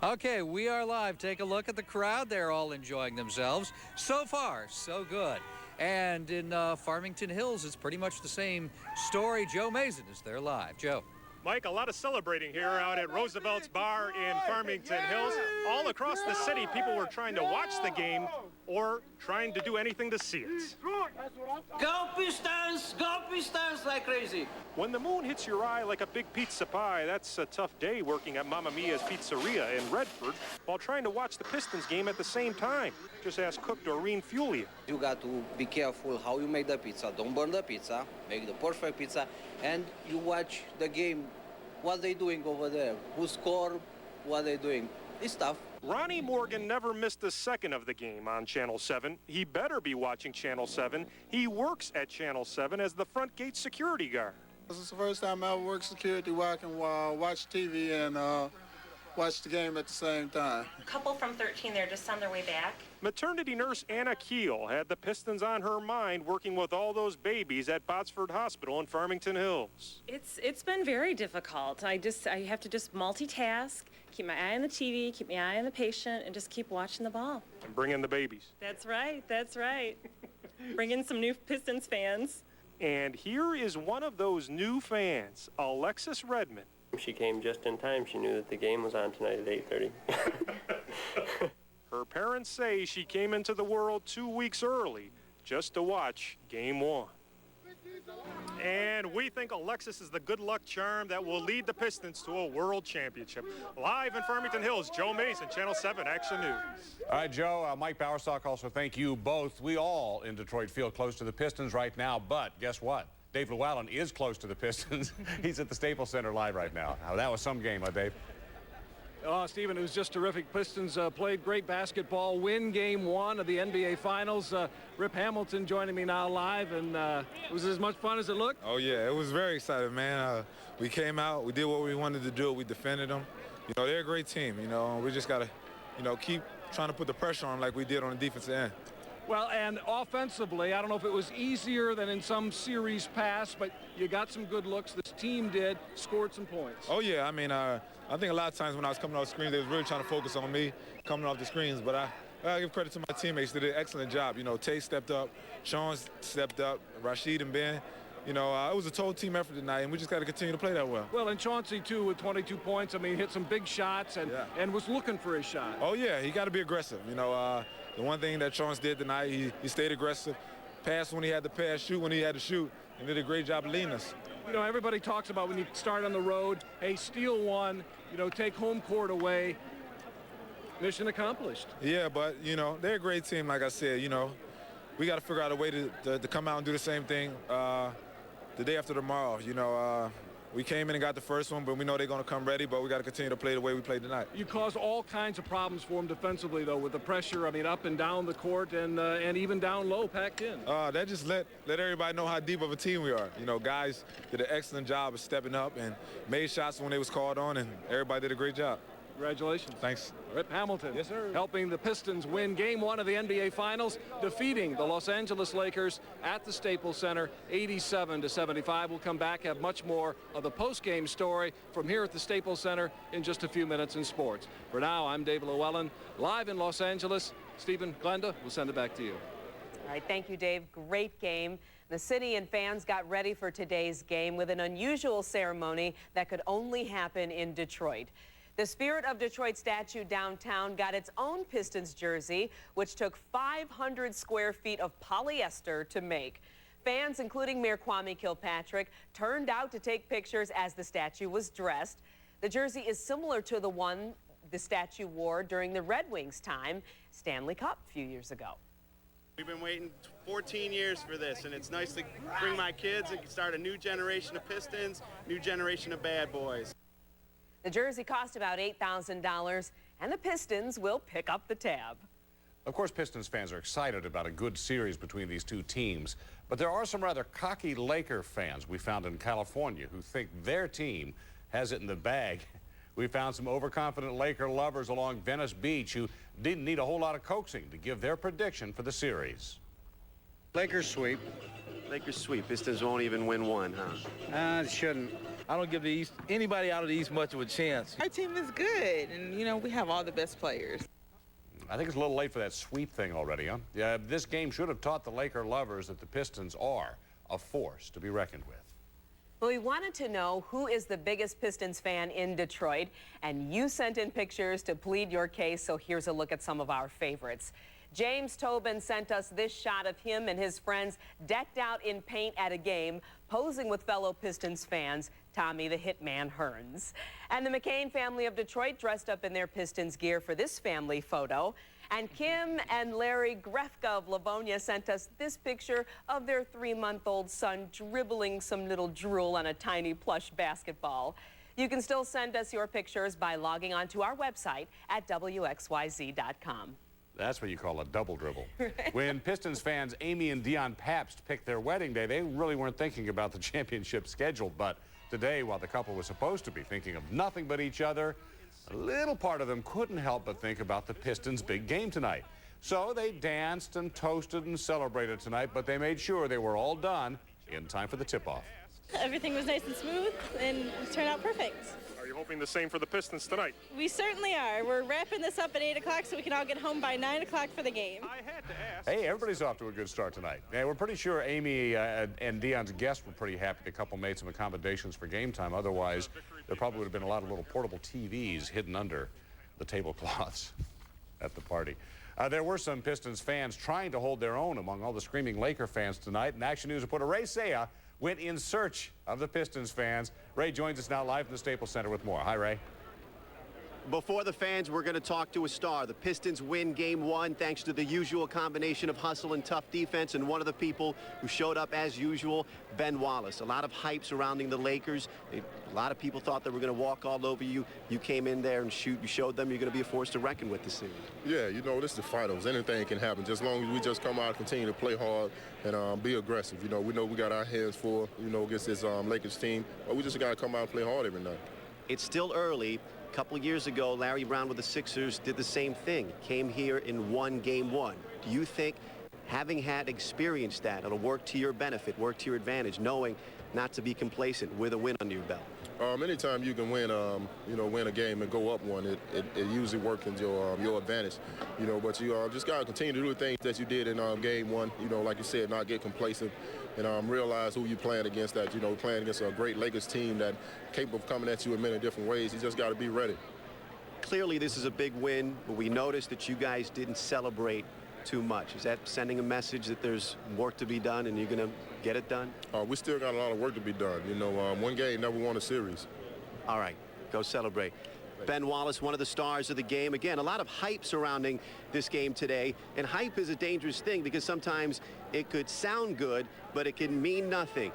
Okay, we are live. Take a look at the crowd. They're all enjoying themselves. So far, so good. And in Farmington Hills, it's pretty much the same story. Joe Mason is there live. Joe. Mike, a lot of celebrating here out at Roosevelt's Bar in Farmington Hills. All across the city, people were trying to watch the game or trying to do anything to see it. Go Pistons! Go Pistons like crazy! When the moon hits your eye like a big pizza pie, that's a tough day working at Mamma Mia's Pizzeria in Redford while trying to watch the Pistons game at the same time. Just ask cook Doreen Fulia. You got to be careful how you make the pizza. Don't burn the pizza. Make the perfect pizza. And you watch the game, what they doing over there. Who score, what they doing. This stuff. Ronnie Morgan never missed a second of the game on Channel 7. He better be watching Channel 7. He works at Channel 7 as the front gate security guard. This is the first time I ever worked security where I can watch TV and watch the game at the same time. A couple from 13, they're just on their way back. Maternity nurse Anna Keel had the Pistons on her mind working with all those babies at Botsford Hospital in Farmington Hills. It's been very difficult. I have to just multitask, keep my eye on the TV, keep my eye on the patient, and just keep watching the ball. And bring in the babies. That's right, that's right. Bring in some new Pistons fans. And here is one of those new fans, Alexis Redmond. She came just in time. She knew that the game was on tonight at 8:30. Her parents say she came into the world 2 weeks early just to watch Game 1. And we think Alexis is the good luck charm that will lead the Pistons to a world championship. Live in Farmington Hills, Joe Mason, Channel 7 Action News. All right, Joe, Mike Bowersock, also thank you both. We all in Detroit feel close to the Pistons right now, but guess what? Dave Llewellyn is close to the Pistons. He's at the Staples Center live right now. That was some game, Dave. Oh, Stephen, it was just terrific. Pistons played great basketball, win Game 1 of the NBA Finals. Rip Hamilton joining me now live, and it was as much fun as it looked. Oh, yeah, it was very exciting, man. We came out, we did what we wanted to do, we defended them. You know, they're a great team, you know, we just got to, you know, keep trying to put the pressure on like we did on the defensive end. Well, and offensively, I don't know if it was easier than in some series past, but you got some good looks. This team did, scored some points. Oh, yeah, I mean, I think a lot of times when I was coming off the screens, they was really trying to focus on me coming off the screens, but I give credit to my teammates. They did an excellent job. You know, Tate stepped up, Sean stepped up, Rashid and Ben. You know, it was a total team effort tonight, and we just got to continue to play that well. Well, and Chauncey, too, with 22 points. I mean, hit some big shots and was looking for his shot. Oh, yeah, he got to be aggressive. You know, the one thing that Chauncey did tonight, he stayed aggressive, passed when he had to pass, shoot when he had to shoot, and did a great job of leading us. You know, everybody talks about when you start on the road, hey, steal one, you know, take home court away. Mission accomplished. Yeah, but, you know, they're a great team, like I said. You know, we got to figure out a way to come out and do the same thing the day after tomorrow. You know, We came in and got the first one, but we know they're going to come ready, but we got to continue to play the way we played tonight. You caused all kinds of problems for them defensively, though, with the pressure, I mean, up and down the court and even down low, packed in. That just let everybody know how deep of a team we are. You know, guys did an excellent job of stepping up and made shots when they was called on, and everybody did a great job. Congratulations. Thanks. Rip Hamilton. Yes, sir. Helping the Pistons win Game 1 of the NBA Finals, defeating the Los Angeles Lakers at the Staples Center, 87-75. We'll come back, have much more of the post-game story from here at the Staples Center in just a few minutes in sports. For now, I'm Dave Llewellyn, live in Los Angeles. Stephen, Glenda, we'll send it back to you. All right, thank you, Dave. Great game. The city and fans got ready for today's game with an unusual ceremony that could only happen in Detroit. The Spirit of Detroit statue downtown got its own Pistons jersey, which took 500 square feet of polyester to make. Fans, including Mayor Kwame Kilpatrick, turned out to take pictures as the statue was dressed. The jersey is similar to the one the statue wore during the Red Wings' time, Stanley Cup a few years ago. We've been waiting 14 years for this, and it's nice to bring my kids and start a new generation of Pistons, new generation of bad boys. The jersey cost about $8,000, and the Pistons will pick up the tab. Of course, Pistons fans are excited about a good series between these two teams, but there are some rather cocky Laker fans we found in California who think their team has it in the bag. We found some overconfident Laker lovers along Venice Beach who didn't need a whole lot of coaxing to give their prediction for the series. Lakers sweep. Lakers sweep. Pistons won't even win one, huh? Shouldn't. I don't give the East, anybody out of the East much of a chance. Our team is good, and, you know, we have all the best players. I think it's a little late for that sweep thing already, huh? Yeah, this game should have taught the Laker lovers that the Pistons are a force to be reckoned with. Well, we wanted to know who is the biggest Pistons fan in Detroit, and you sent in pictures to plead your case, so here's a look at some of our favorites. James Tobin sent us this shot of him and his friends decked out in paint at a game, posing with fellow Pistons fans, Tommy the Hitman Hearns. And the McCain family of Detroit dressed up in their Pistons gear for this family photo. And Kim and Larry Grefka of Livonia sent us this picture of their 3-month-old son dribbling some little drool on a tiny plush basketball. You can still send us your pictures by logging on to our website at WXYZ.com. That's what you call a double dribble. When Pistons fans Amy and Dion Pabst picked their wedding day, they really weren't thinking about the championship schedule. But today, while the couple was supposed to be thinking of nothing but each other, a little part of them couldn't help but think about the Pistons' big game tonight. So they danced and toasted and celebrated tonight, but they made sure they were all done in time for the tip-off. Everything was nice and smooth, and it turned out perfect. Are you hoping the same for the Pistons tonight? We certainly are. We're wrapping this up at 8 o'clock so we can all get home by 9 o'clock for the game. I had to ask. Hey, everybody's off to a good start tonight. Yeah, we're pretty sure Amy and Dion's guests were pretty happy the couple made some accommodations for game time. Otherwise, there probably would have been a lot of little portable TVs hidden under the tablecloths at the party. There were some Pistons fans trying to hold their own among all the screaming Laker fans tonight. And Action News reporter Ray Saya went in search of the Pistons fans. Ray joins us now live from the Staples Center with more. Hi, Ray. Before the fans, we're going to talk to a star. The Pistons win Game 1 thanks to the usual combination of hustle and tough defense, and one of the people who showed up as usual, Ben Wallace. A lot of hype surrounding the Lakers. A lot of people thought they were going to walk all over you. You came in there and you showed them you're going to be a force to reckon with this series. Yeah, you know, this is the finals. Anything can happen, just as long as we just come out and continue to play hard and be aggressive. You know, we got our hands full, you know, against this Lakers team, but we just got to come out and play hard every night. It's still early. A couple of years ago, Larry Brown with the Sixers did the same thing, came here and won Game 1. Do you think, having had experienced that, it'll work to your benefit, work to your advantage, knowing not to be complacent with a win under your belt? Anytime you can win, you know, win a game and go up one, it usually works in your advantage. You know, but you just got to continue to do the things that you did in Game 1. You know, like you said, not get complacent and realize who you're playing against. That, you know, playing against a great Lakers team that capable of coming at you in many different ways. You just got to be ready. Clearly, this is a big win, but we noticed that you guys didn't celebrate too much. Is that sending a message that there's work to be done and you're going to get it done? We still got a lot of work to be done. You know, one game never won a series. All right, go celebrate. Ben Wallace, one of the stars of the game. Again, a lot of hype surrounding this game today. And hype is a dangerous thing because sometimes it could sound good, but it can mean nothing.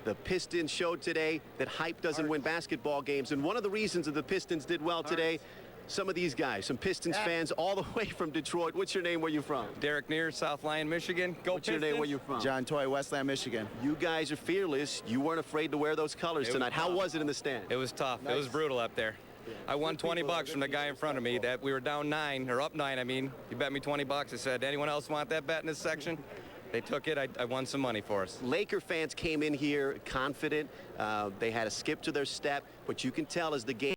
The Pistons showed today that hype doesn't win basketball games. And one of the reasons that the Pistons did well today, some of these guys, some Pistons fans all the way from Detroit. What's your name? Where you from? Derek Neer, South Lyon, Michigan. Go What's Pistons. your name? Where you from? John Toy, Westland, Michigan. You guys are fearless. You weren't afraid to wear those colors tonight. How was it in the stand? It was tough. Nice. It was brutal up there. I won 20 bucks from the guy in front of me that we were down 9, or up 9, I mean. He bet me 20 bucks. I said, anyone else want that bet in this section? They took it. I won some money for us. Laker fans came in here confident. They had a skip to their step, but you can tell as the game